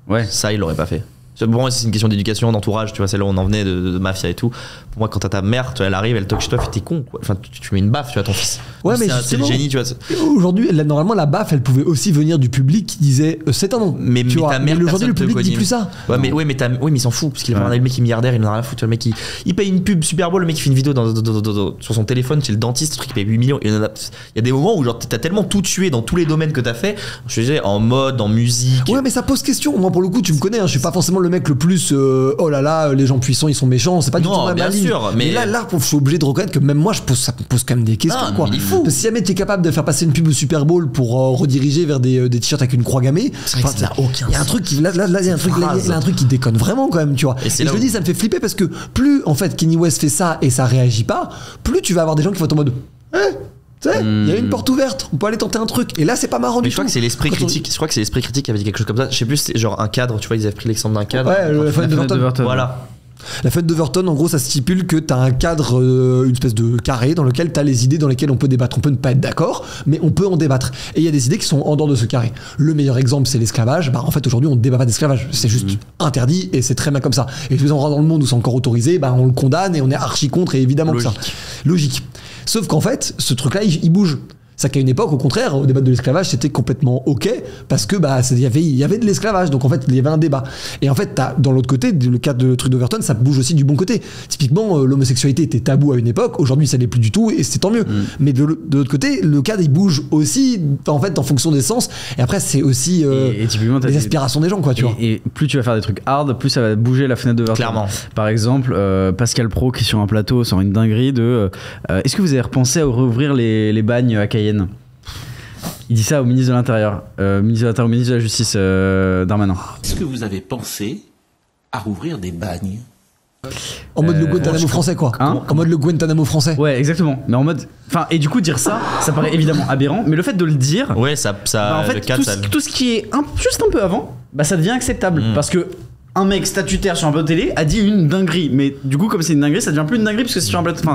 Ouais. Ça, il l'aurait pas fait. Pour moi, c'est une question d'éducation, d'entourage, tu vois, c'est là où on en venait de mafia et tout. Pour moi, quand t'as ta mère, elle arrive, elle toque chez toi, fait t'es con, quoi. Enfin, tu mets une baffe, tu vois, ton fils. Ouais, mais c'est le génie, tu vois. Aujourd'hui, normalement, la baffe, elle pouvait aussi venir du public qui disait c'est un nom. Mais ta mère, aujourd'hui, le public dit plus ça. Ouais, mais il s'en fout, parce qu'il a un mec qui est milliardaire, il en a rien à foutre. Le mec, il paye une pub Super Bowl, le mec, il fait une vidéo sur son téléphone chez le dentiste, le truc, il paye 8 millions. Il y a des moments où, genre, t'as tellement tout tué dans tous les domaines que t'as fait, je disais, en mode, en musique. Ouais, mais ça pose question. Moi, pour le coup, tu me connais, je suis pas forcément le mec le plus oh là là, les gens puissants ils sont méchants, c'est pas du tout ma ligne. Sûr, mais là, je suis obligé de reconnaître que même moi, ça me pose quand même des questions. Quoi. Parce que si jamais tu es capable de faire passer une pub au Super Bowl pour rediriger vers des t-shirts avec une croix gammée, il y a un truc qui, là, il y a un truc qui déconne vraiment quand même, tu vois. Et je le dis, ça me fait flipper parce que plus en fait Kanye West fait ça et ça réagit pas, plus tu vas avoir des gens qui vont être en mode il y a une porte ouverte, on peut aller tenter un truc. Et là, c'est pas marrant du tout. Je crois que c'est l'esprit critique. Je crois que c'est l'esprit critique qui avait dit quelque chose comme ça. Je sais plus, c'est genre un cadre. Tu vois, ils avaient pris l'exemple d'un cadre. Ouais, la fenêtre d'Overton. Voilà. La fenêtre d'Overton, en gros, ça stipule que t'as un cadre, une espèce de carré dans lequel t'as les idées dans lesquelles on peut débattre. On peut ne pas être d'accord, mais on peut en débattre. Et il y a des idées qui sont en dehors de ce carré. Le meilleur exemple, c'est l'esclavage. En fait, aujourd'hui, on ne débat pas d'esclavage. C'est juste interdit et c'est très mal comme ça. Et tous les endroits dans le monde où c'est encore autorisé, on le condamne et on est archi contre et évidemment Logique. que ça. Logique. Sauf qu'en fait, ce truc-là, il bouge. C'est qu'à une époque, au contraire, au débat de l'esclavage, c'était complètement ok parce que il y avait de l'esclavage, donc en fait il y avait un débat. Et en fait, dans l'autre côté, le cas de truc d'Overton, ça bouge aussi du bon côté. Typiquement, l'homosexualité était tabou à une époque, aujourd'hui ça l'est plus du tout et c'est tant mieux. Mais de l'autre côté, le cadre il bouge aussi en fait en fonction des sens. Et après c'est aussi les aspirations des gens, quoi, tu vois. Et plus tu vas faire des trucs hard, plus ça va bouger la fenêtre d'Overton. Clairement. Par exemple, Pascal Pro qui sur un plateau sort une dinguerie de est-ce que vous avez repensé à rouvrir les bagnes à Cayenne? Il dit ça au ministre de l'Intérieur, au ministre de la Justice, Darmanin. Est-ce que vous avez pensé à rouvrir des bagnes? En mode le Guantanamo français, quoi. En mode le Guantanamo français. Ouais, exactement. Mais en mode. Enfin, et du coup, dire ça paraît évidemment aberrant, mais le fait de le dire. Ouais, ça en fait, tout ce qui est juste un peu avant, ça devient acceptable. Parce que. Un mec statutaire sur un plateau de télé a dit une dinguerie, mais du coup, comme c'est une dinguerie, ça devient plus une dinguerie parce que c'est sur un plateau.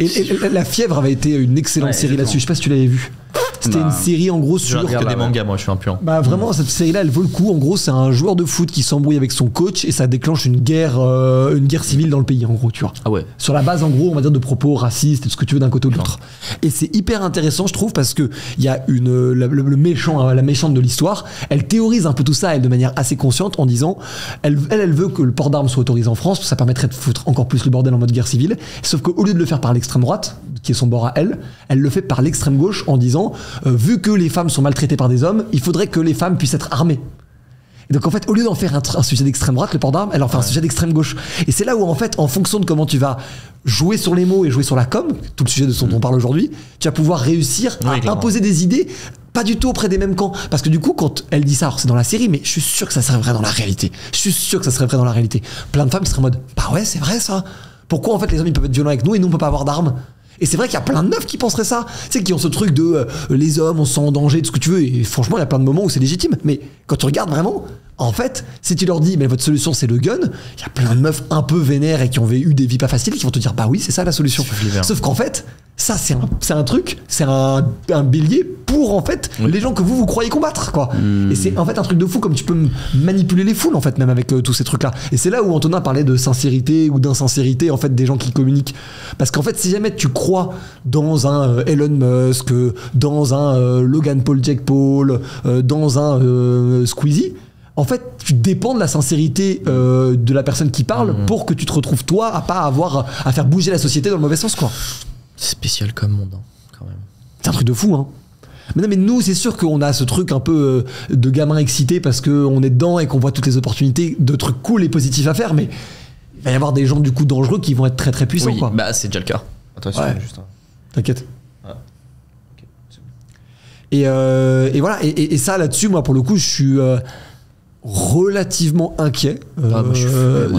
Et La Fièvre avait été une excellente série là-dessus. Je sais pas si tu l'avais vu. C'était une série en gros sur. Je regarde que des mangas, moi je suis un puant. Vraiment, cette série-là, elle vaut le coup. En gros, c'est un joueur de foot qui s'embrouille avec son coach et ça déclenche une guerre civile dans le pays, en gros, tu vois. Ah ouais. Sur la base, en gros, on va dire de propos racistes et tout ce que tu veux d'un côté ou de l'autre. Et c'est hyper intéressant, je trouve, parce que il y a le méchant, la méchante de l'histoire. Elle théorise un peu tout ça, elle, de manière assez consciente, en disant, elle veut que le port d'armes soit autorisé en France, ça permettrait de foutre encore plus le bordel en mode guerre civile. Sauf qu'au lieu de le faire par l'extrême droite, qui est son bord à elle le fait par l'extrême gauche en disant vu que les femmes sont maltraitées par des hommes, il faudrait que les femmes puissent être armées. Et donc en fait, au lieu d'en faire un sujet d'extrême droite, le port d'armes, elle en fait un sujet d'extrême gauche. Et c'est là où en fait, en fonction de comment tu vas jouer sur les mots et jouer sur la com, tout le sujet de ce dont on parle aujourd'hui, tu vas pouvoir réussir à imposer des idées pas du tout auprès des mêmes camps. Parce que du coup, quand elle dit ça, alors c'est dans la série, mais je suis sûr que ça serait vrai dans la réalité. Plein de femmes qui seraient en mode, bah ouais, c'est vrai ça. Pourquoi en fait les hommes ils peuvent être violents avec nous et nous on peut pas avoir d'armes? Et c'est vrai qu'il y a plein de meufs qui penseraient ça, tu sais, qui ont ce truc de les hommes on se sent en danger, de ce que tu veux, et franchement il y a plein de moments où c'est légitime, mais quand tu regardes vraiment, en fait, si tu leur dis mais votre solution c'est le gun, il y a plein de meufs un peu vénères et qui ont eu des vies pas faciles qui vont te dire bah oui c'est ça la solution. Sauf qu'en fait ça c'est un truc, c'est un bélier pour en fait les gens que vous croyez combattre, quoi. Et c'est en fait un truc de fou comme tu peux manipuler les foules en fait, même avec tous ces trucs là. Et c'est là où Antonin parlait de sincérité ou d'insincérité en fait des gens qui communiquent, parce qu'en fait si jamais tu crois dans un Elon Musk, dans un Logan Paul, Jake Paul, dans un Squeezie, en fait, tu dépends de la sincérité de la personne qui parle pour que tu te retrouves toi à pas avoir à faire bouger la société dans le mauvais sens, quoi. C'est spécial comme monde, quand même. C'est un truc de fou, hein. Mais non, mais nous, c'est sûr qu'on a ce truc un peu de gamin excité parce qu'on est dedans et qu'on voit toutes les opportunités de trucs cool et positifs à faire, mais il va y avoir des gens du coup dangereux qui vont être très très puissants, quoi. Bah, c'est déjà le cas. Attention, juste. T'inquiète. Okay, et voilà, et ça là-dessus, moi pour le coup, je suis relativement inquiet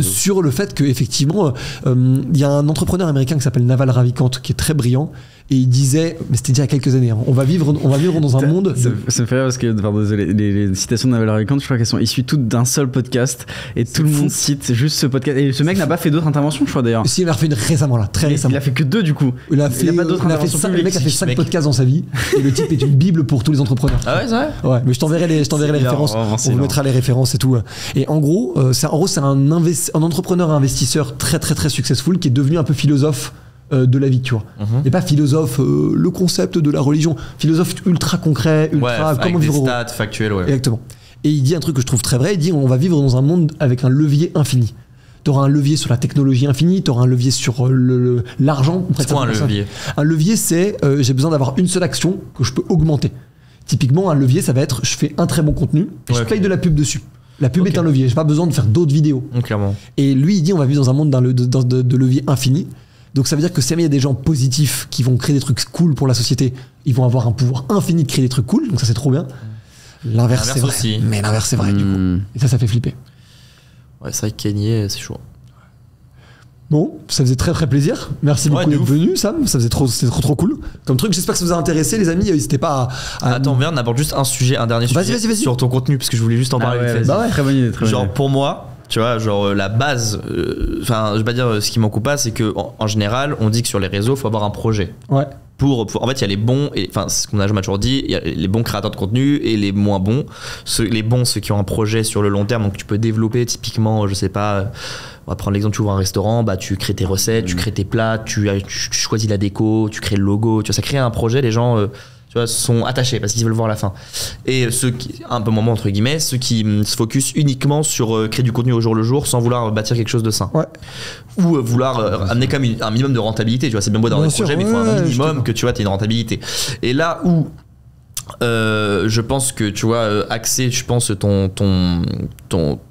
sur le fait qu'effectivement il y a un entrepreneur américain qui s'appelle Naval Ravikant qui est très brillant Et il disait, mais c'était déjà il y a quelques années, hein, on va vivre dans un monde. Ça me fait rire parce que, pardon, désolé, les citations de Naval Ravikant, je crois qu'elles sont issues toutes d'un seul podcast et tout le monde cite juste ce podcast. Et ce mec n'a pas fait d'autres interventions, je crois d'ailleurs. Si, il en a refait une récemment, là, très récemment. Il a fait que 2 du coup. Il a pas d'autres interventions. Le mec a fait 5 podcasts dans sa vie et le type est une bible pour tous les entrepreneurs. Ah ouais, c'est vrai. Ouais, mais je t'enverrai les références. On vous mettra les références et tout. Et en gros, c'est un entrepreneur investisseur très très très successful qui est devenu un peu philosophe de la vie, tu vois. Et pas philosophe le concept de la religion, philosophe ultra concret, ultra comment vivre des stats factuels, ouais. Exactement. Et il dit un truc que je trouve très vrai, il dit on va vivre dans un monde avec un levier infini. T'auras un levier sur la technologie infinie, t'auras un levier sur l'argent. C'est quoi un levier ? Un levier, c'est j'ai besoin d'avoir une seule action que je peux augmenter. Typiquement, un levier, ça va être je fais un très bon contenu et je paye de la pub dessus. La pub est un levier, j'ai pas besoin de faire d'autres vidéos. Clairement. Et lui, il dit on va vivre dans un monde de levier infini. Donc ça veut dire que si il y a des gens positifs qui vont créer des trucs cool pour la société, ils vont avoir un pouvoir infini de créer des trucs cool, donc ça c'est trop bien. L'inverse c'est vrai. Aussi. Mais l'inverse c'est vrai du coup. Et ça fait flipper. Ouais, c'est vrai que Kanye, c'est chaud. Bon, ça faisait très très plaisir. Merci beaucoup d'être venu, Sam. C'était trop cool comme truc. J'espère que ça vous a intéressé, les amis. N'hésitez pas à... Attends, viens, on aborde juste un dernier sujet. Vas-y. Sur ton contenu, parce que je voulais juste en parler vite fait. Très bonne idée. Genre pour moi, tu vois, genre la base, enfin, je vais pas dire ce qui manque ou pas, c'est que en général, on dit que sur les réseaux, il faut avoir un projet. Ouais. En fait, il y a les bons, enfin, c'est ce qu'on a jamais toujours dit, il y a les bons créateurs de contenu et les moins bons. Les bons, ceux qui ont un projet sur le long terme, donc tu peux développer typiquement, je sais pas, on va prendre l'exemple, tu ouvres un restaurant, bah tu crées tes recettes, tu crées tes plats, tu choisis la déco, tu crées le logo, tu vois, ça crée un projet, les gens sont attachés parce qu'ils veulent voir la fin. Et ceux qui, un peu moment entre guillemets, ceux qui se focus uniquement sur créer du contenu au jour le jour sans vouloir bâtir quelque chose de sain. Ouais. Ou vouloir amener quand même un minimum de rentabilité, tu vois, c'est bien beau d'avoir des projets, mais il faut un minimum que tu vois, t'aies une rentabilité. Et là où je pense que tu vois axer ton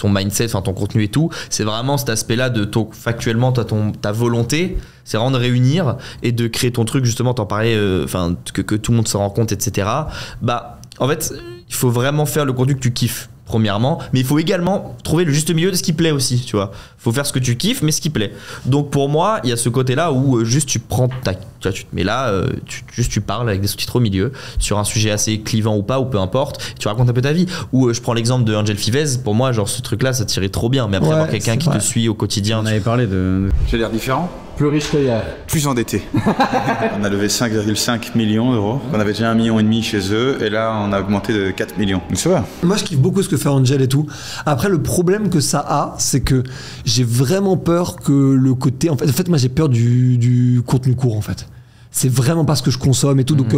mindset, enfin ton contenu et tout, c'est vraiment cet aspect là de factuellement ta volonté, c'est vraiment de réunir et de créer ton truc, justement t'en parlais, enfin que tout le monde se rend compte, etc. Bah en fait il faut vraiment faire le contenu que tu kiffes premièrement, mais il faut également trouver le juste milieu de ce qui plaît aussi, tu vois. Faut faire ce que tu kiffes, mais ce qui plaît. Donc pour moi, il y a ce côté-là où juste tu prends tu te mets là, tu parles avec des sous-titres au milieu sur un sujet assez clivant ou pas, ou peu importe, tu racontes un peu ta vie. Ou je prends l'exemple de Angel Fivez, pour moi, genre ce truc-là, ça tirait trop bien. Mais après avoir quelqu'un qui te suit au quotidien. On avait parlé de... J'ai l'air différent. Plus riche qu'hier. Plus endetté. On a levé 5,5 millions d'euros. On avait déjà 1,5 million chez eux et là on a augmenté de 4 millions. Donc ça va. Moi je kiffe beaucoup ce que fait Angel et tout. Après le problème que ça a, c'est que j'ai vraiment peur que le côté... En fait moi j'ai peur du contenu court en fait. C'est vraiment pas ce que je consomme et tout. Donc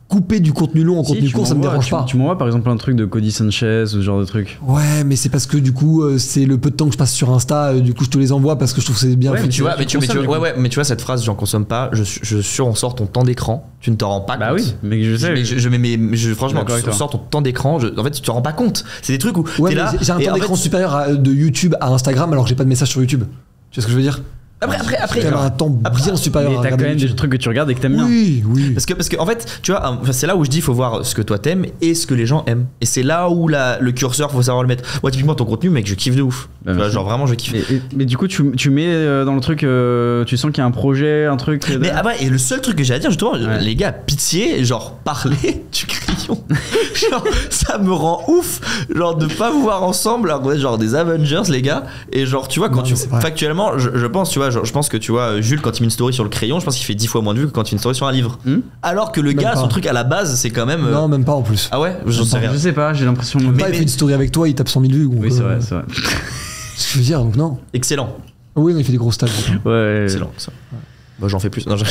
couper du contenu long en contenu court, ça me dérange pas. Tu m'envoies par exemple un truc de Cody Sanchez ou ce genre de truc. Ouais, mais c'est parce que du coup, c'est le peu de temps que je passe sur Insta, du coup je te les envoie parce que je trouve que c'est bien fait. Mais tu vois cette phrase, j'en consomme pas, je surensors ton temps d'écran, tu ne t'en rends pas compte. Bah oui, mais je sais. Franchement, tu sors ton temps d'écran, en fait tu te rends pas compte. C'est des trucs où t'es là. J'ai un temps d'écran supérieur de YouTube à Instagram alors que j'ai pas de message sur YouTube. Tu vois ce que je veux dire? Après, il y a un temps bien supérieur. Mais t'as quand même des trucs que tu regardes et que t'aimes bien. Oui. Parce que en fait, tu vois, c'est là où je dis, il faut voir ce que toi t'aimes et ce que les gens aiment. Et c'est là où le curseur, faut savoir le mettre. Moi, typiquement, ton contenu, mec, je kiffe de ouf. Tu vois, genre vraiment, je kiffe. Mais du coup, tu mets dans le truc, tu sens qu'il y a un projet, un truc. Mais et le seul truc que j'ai à dire, justement, les gars, pitié, genre, parlez du crayon. Genre, ça me rend ouf, genre, de pas vous voir ensemble, alors, genre, des Avengers, les gars. Et genre, tu vois, quand factuellement, je pense, tu vois, genre, je pense que tu vois, Jules, quand il met une story sur le crayon, je pense qu'il fait 10 fois moins de vues que quand il met une story sur un livre. Alors que le gars, son truc à la base, c'est quand même. Non, même pas en plus. Ah ouais? Je sais pas, j'ai l'impression. Mais il fait une story avec toi, il tape 100 000 vues. Oui, c'est vrai. Ce que je veux dire, donc non. Excellent. Oui, il fait des gros stats. Ouais. Excellent, ça. Bah, j'en fais plus. Non, je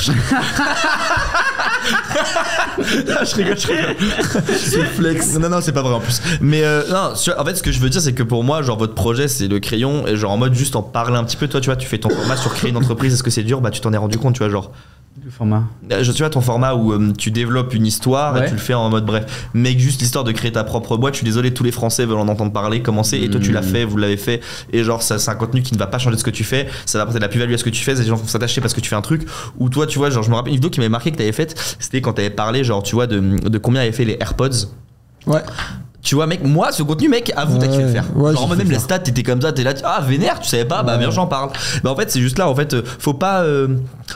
rigole. C'est flex. Non, c'est pas vrai en plus. Mais non, en fait, ce que je veux dire, c'est que pour moi, genre, votre projet, c'est le crayon. Et genre, en mode, juste en parler un petit peu. Toi, tu vois, tu fais ton format sur créer une entreprise. Est-ce que c'est dur? Bah, tu t'en es rendu compte, tu vois, genre. Le format. Tu vois, ton format où tu développes une histoire et tu le fais en mode bref. Mais juste l'histoire de créer ta propre boîte, je suis désolé, tous les Français veulent en entendre parler, commencer. Et toi, tu l'as fait, vous l'avez fait. Et genre, ça, c'est un contenu qui ne va pas changer de ce que tu fais. Ça va apporter de la plus-value à ce que tu fais. Les gens vont s'attacher parce que tu fais un truc. Ou toi, tu vois, genre, je me rappelle une vidéo qui m'avait marqué que t'avais faite. C'était quand t'avais parlé, genre, tu vois, de combien avait fait les AirPods. Ouais. Tu vois, mec, moi, ce contenu, mec, avoue, t'as kiffé le faire. Genre, même la stat, t'étais comme ça, t'es là, vénère, tu savais pas, bah, viens, j'en parle. Bah, en fait, c'est juste là, en fait, faut pas.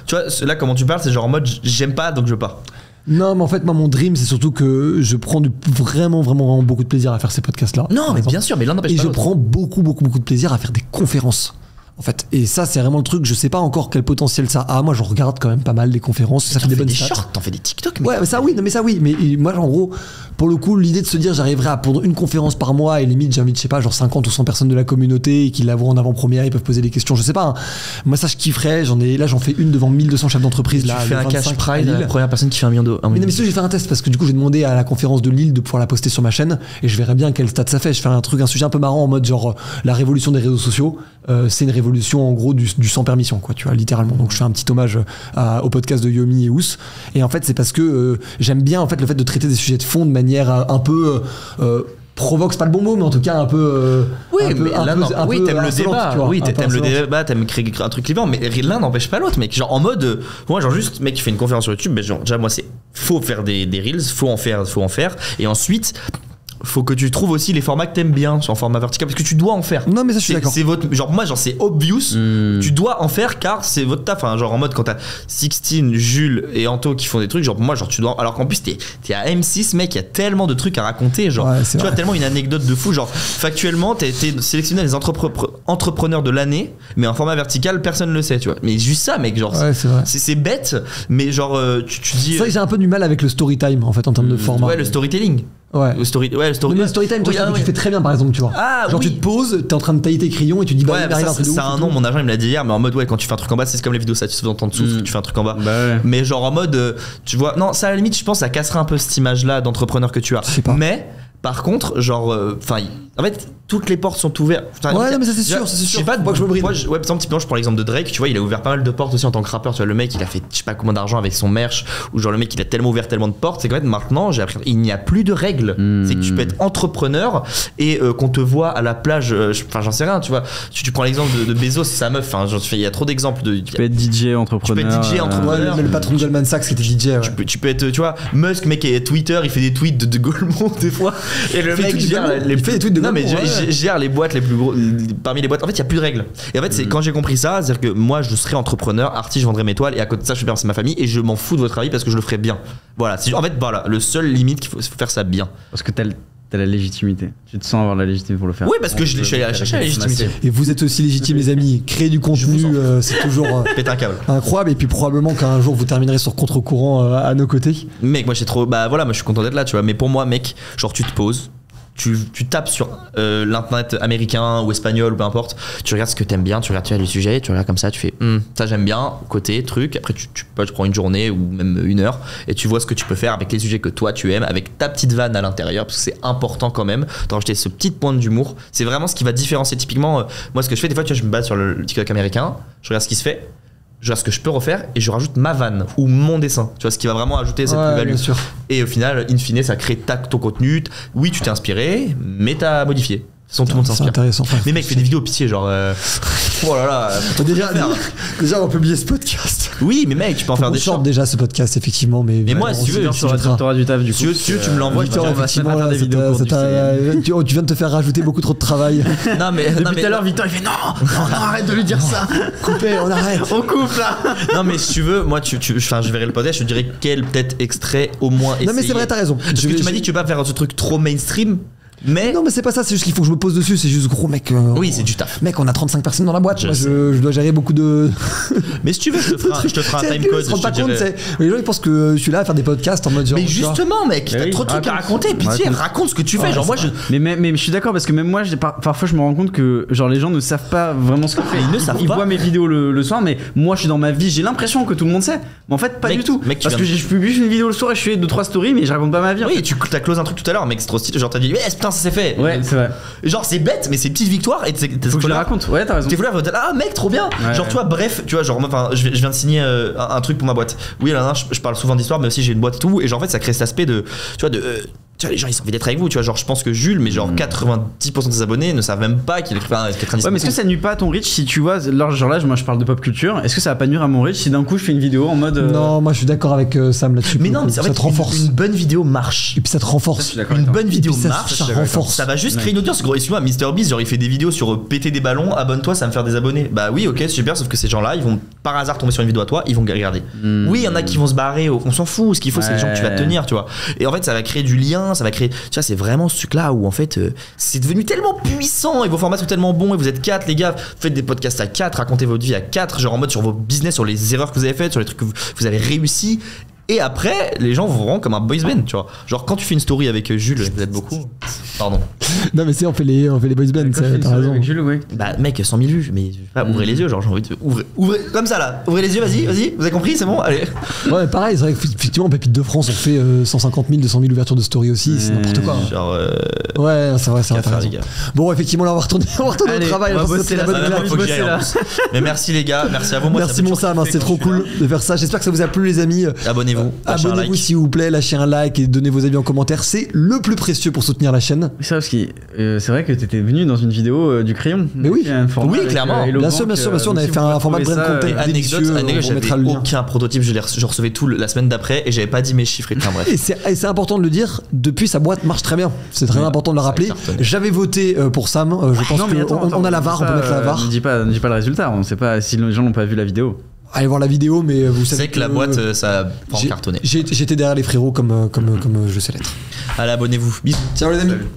Tu vois, là, comment tu parles, c'est genre en mode, j'aime pas, donc je veux pas. Non, mais en fait, moi, mon dream, c'est surtout que je prends vraiment beaucoup de plaisir à faire ces podcasts-là. Non, mais bien sûr, mais l'un n'empêche pas l'autre. Et je prends beaucoup de plaisir à faire des conférences. En fait, et ça, c'est vraiment le truc. Je sais pas encore quel potentiel ça a. Moi, je regarde quand même pas mal des conférences. Ça fait des bonnes stats. T'en fais des TikTok, mais... Ouais, mais ça oui. Mais moi, en gros, pour le coup, l'idée de se dire j'arriverai à prendre une conférence par mois et limite, j'invite, je sais pas, genre 50 ou 100 personnes de la communauté et qui la voient en avant-première, ils peuvent poser des questions. Je sais pas. Hein. Moi, ça, je kifferais. J'en fais une devant 1200 chefs d'entreprise. Là, tu fais un cash prize à la première personne qui fait 1 million d'euros. Mais ça, j'ai fait un test parce que du coup, j'ai demandé à la conférence de Lille de pouvoir la poster sur ma chaîne et je verrai bien quel stade ça fait. Je fais un sujet un peu marrant en mode genre la révolution des réseaux sociaux. C'est une révolution en gros du sans permission, quoi, tu vois, littéralement. Donc je fais un petit hommage au podcast de Yomi et Ous. Et en fait, c'est parce que j'aime bien en fait le fait de traiter des sujets de fond de manière un peu provoque, c'est pas le bon mot, mais en tout cas un peu. Oui, t'aimes le débat. Oui, t'aimes le débat, t'aimes créer un truc clivant, mais l'un n'empêche pas l'autre, mec. Genre en mode, moi, genre juste, mec, qui fait une conférence sur YouTube, mais genre déjà moi, c'est faut faire des reels, faut en faire, et ensuite. Faut que tu trouves aussi les formats que t'aimes bien en format vertical parce que tu dois en faire. Non mais ça je suis d'accord. C'est votre genre moi genre c'est obvious. Tu dois en faire car c'est votre taf. Hein, genre en mode quand t'as Sixtine, Jules et Anto qui font des trucs genre moi genre tu dois alors qu'en plus t'es à M6 mec il y a tellement de trucs à raconter genre tu vois tellement une anecdote de fou genre factuellement t'as été sélectionné les entrepreneurs de l'année mais en format vertical personne le sait tu vois mais juste ça mec genre c'est bête mais genre tu dis. C'est vrai que j'ai un peu du mal avec le story time en fait en termes de format. Ouais le storytelling. Ouais. Le story time, tu fais très bien par exemple, tu vois. Genre tu te poses, t'es en train de tailler tes crayons et tu dis bah c'est un nom, mon agent il me l'a dit hier, mais en mode ouais quand tu fais un truc en bas, c'est comme les vidéos ça, tu te entends dessous, tu fais un truc en bas. Mais genre en mode, tu vois, non ça à la limite je pense ça casserait un peu cette image là d'entrepreneur que tu as. Mais par contre, genre, en fait, toutes les portes sont ouvertes. Ouais, non, mais ça c'est sûr, Je sais pas de quoi je me bride. Ouais, par exemple, typiquement, je prends l'exemple de Drake, tu vois, il a ouvert pas mal de portes aussi en tant que rappeur. Tu vois, le mec, il a fait je sais pas combien d'argent avec son merch, ou genre le mec, il a tellement ouvert tellement de portes, c'est qu'en fait, maintenant, j'ai appris, il n'y a plus de règles. C'est que tu peux être entrepreneur et qu'on te voit à la plage, enfin, j'en sais rien, tu vois. Tu prends l'exemple de Bezos, c'est sa meuf, il y a trop d'exemples de. Tu peux être DJ entrepreneur. Le patron de Goldman Sachs qui était DJ. Tu peux être, tu vois, Musk, mec, et Twitter, il fait des tweets de Goldman des fois. Et le mec gère les tweets de non mais gère les boîtes les plus gros parmi les boîtes en fait il y a plus de règles et en fait c'est quand j'ai compris ça c'est à dire que moi je serais entrepreneur artiste je vendrais mes toiles et à côté de ça je fais c'est ma famille et je m'en fous de votre avis parce que je le ferai bien voilà en fait voilà le seul limite qu'il faut faire ça bien parce que t'as la légitimité. Tu te sens avoir la légitimité pour le faire. Oui, parce que je suis allé chercher la légitimité. Et vous êtes aussi légitimes, les amis. Créer du contenu, c'est toujours incroyable. Et puis probablement qu'un jour vous terminerez sur contre-courant à nos côtés. Mec, moi j'ai trop. Bah voilà, moi je suis content d'être là, tu vois. Mais pour moi, mec, genre tu te poses. Tu tapes sur l'internet américain ou espagnol ou peu importe, tu regardes ce que t'aimes bien, tu regardes le sujet, tu regardes comme ça, tu fais ça j'aime bien, côté truc, après tu prends une journée ou même 1 heure et tu vois ce que tu peux faire avec les sujets que toi tu aimes, avec ta petite vanne à l'intérieur, parce que c'est important quand même de rajouter ce petit point d'humour, c'est vraiment ce qui va différencier typiquement, moi ce que je fais des fois, tu vois, je me base sur le TikTok américain, je regarde ce qui se fait, je vois ce que je peux refaire et je rajoute ma vanne ou mon dessin, tu vois, ce qui va vraiment ajouter cette plus-value. Et au final, in fine, ça crée ton contenu. Oui, tu t'es inspiré, mais t'as modifié. Tout le monde s'inspire. Intéressant. Mais mec, fais des vidéos pitié, genre. Oh là là. Déjà, on va publier ce podcast. Oui, mais mec, tu peux en faire des shorts. Déjà ce podcast, effectivement. Mais moi, si tu veux, t'auras du taf du coup. Si tu me l'envoies, on va faire des vidéos. Tu viens de te faire rajouter beaucoup trop de travail. Non, mais. Depuis tout à l'heure, Victor, il fait non, arrête de lui dire ça. Coupez, on arrête. On coupe là. Non, mais si tu veux, moi, je verrai le podcast, je te dirais quel peut-être extrait au moins. Non, mais c'est vrai, t'as raison. Parce que tu m'as dit que tu veux pas faire ce truc trop mainstream. Mais non mais c'est pas ça, c'est juste qu'il faut que je me pose dessus, c'est juste gros mec. Oui, c'est du taf. Mec, on a 35 personnes dans la boîte, moi je dois gérer beaucoup de. Mais si tu veux, je te ferai un timecode. Ils se rendent pas compte, les gens ils pensent que je suis là à faire des podcasts en mode genre. Mais justement, mec, t'as trop de trucs à raconter, pitié, raconte ce que tu fais. Genre moi je. Mais je suis d'accord parce que même moi, parfois je me rends compte que genre les gens ne savent pas vraiment ce que je fais. Ils voient mes vidéos le soir, mais moi je suis dans ma vie, j'ai l'impression que tout le monde sait. Mais en fait, pas du tout. Parce que je publie une vidéo le soir et je fais 2-3 stories, mais je raconte pas ma vie. Oui, et tu t'as close un truc tout à l'heure, mec, c'est trop stylé. Genre t'as dit, putain, ça s'est fait. C'est vrai. Genre c'est bête mais c'est une petite victoire et faut que je la raconte. Ouais, t'as raison. T'es là, ah mec, trop bien. Genre toi, bref, tu vois, genre enfin je viens de signer un truc pour ma boîte. Oui, là je parle souvent d'histoire mais aussi j'ai une boîte et tout et genre en fait ça crée cet aspect de tu vois de tu vois, les gens ils ont envie d'être avec vous, tu vois, genre je pense que Jules, mais genre 90% de ses abonnés ne savent même pas qu'il écrit un Ouais, mais est-ce que ça nuit pas à ton reach si tu vois, genre là, moi je parle de pop culture, est-ce que ça va pas nuire à mon reach si d'un coup je fais une vidéo en mode. Non, moi je suis d'accord avec Sam là-dessus. Mais non, mais ça te renforce. Une bonne vidéo marche. Et puis ça te renforce. Une bonne vidéo marche, ça renforce. Ça va juste créer une audience. Gros, excuse-moi, MrBeast, genre il fait des vidéos sur péter des ballons, abonne-toi, ça va me faire des abonnés. Bah oui, ok, super, sauf que ces gens-là, ils vont par hasard tomber sur une vidéo à toi, ils vont regarder. Oui, il y en a qui vont se barrer, on s'en fout, ce qu'il faut c'est les gens que tu vas tenir, tu vois. Et en fait, ça va créer du lien, ça va créer. Tu vois, c'est vraiment ce truc-là où en fait, c'est devenu tellement puissant et vos formats sont tellement bons et vous êtes 4, les gars, faites des podcasts à 4, racontez votre vie à 4, genre en mode sur vos business, sur les erreurs que vous avez faites, sur les trucs que vous avez réussi. Et après, les gens vous rendent comme un boys band, tu vois. Genre quand tu fais une story avec Jules, vous êtes beaucoup. Pardon. Non mais c'est on fait les boys band, t'as raison. Avec Jules, ouais. Bah mec, 100 000 vues, mais ouvrez les yeux, genre j'ai envie de ouvrez comme ça là. Ouvrez les yeux, vas-y, vous avez compris, c'est bon, allez. Ouais, pareil, c'est vrai qu'effectivement, Pépite de France, on fait 150 000, 200 000 ouvertures de story aussi, c'est n'importe quoi. Genre ouais, c'est vrai, les gars. Bon, effectivement, là on va retourner au travail, on va bosser là. Mais merci les gars, merci à vous. Merci mon Sam, c'était trop cool de faire ça. J'espère que ça vous a plu les amis. Abonnez-vous. Abonnez-vous s'il vous plaît, lâchez un like et donnez vos avis en commentaire, c'est le plus précieux pour soutenir la chaîne. C'est vrai que t'étais venu dans une vidéo du crayon. Mais oui, oui clairement. Bien sûr, on avait fait un format de brand content. Anecdote, j'avais aucun prototype, je recevais tout la semaine d'après et j'avais pas dit mes chiffres. Bref. Et c'est important de le dire, depuis sa boîte marche très bien, c'est très important de le rappeler. J'avais voté pour Sam, je pense qu'on a la VAR, on peut mettre la VAR. Ne dis pas le résultat, on sait pas si les gens n'ont pas vu la vidéo. Allez voir la vidéo, mais vous savez que la boîte ça a cartonné. J'étais derrière les frérots comme je sais l'être. Allez, abonnez-vous. Bisous. Ciao les amis. Salut.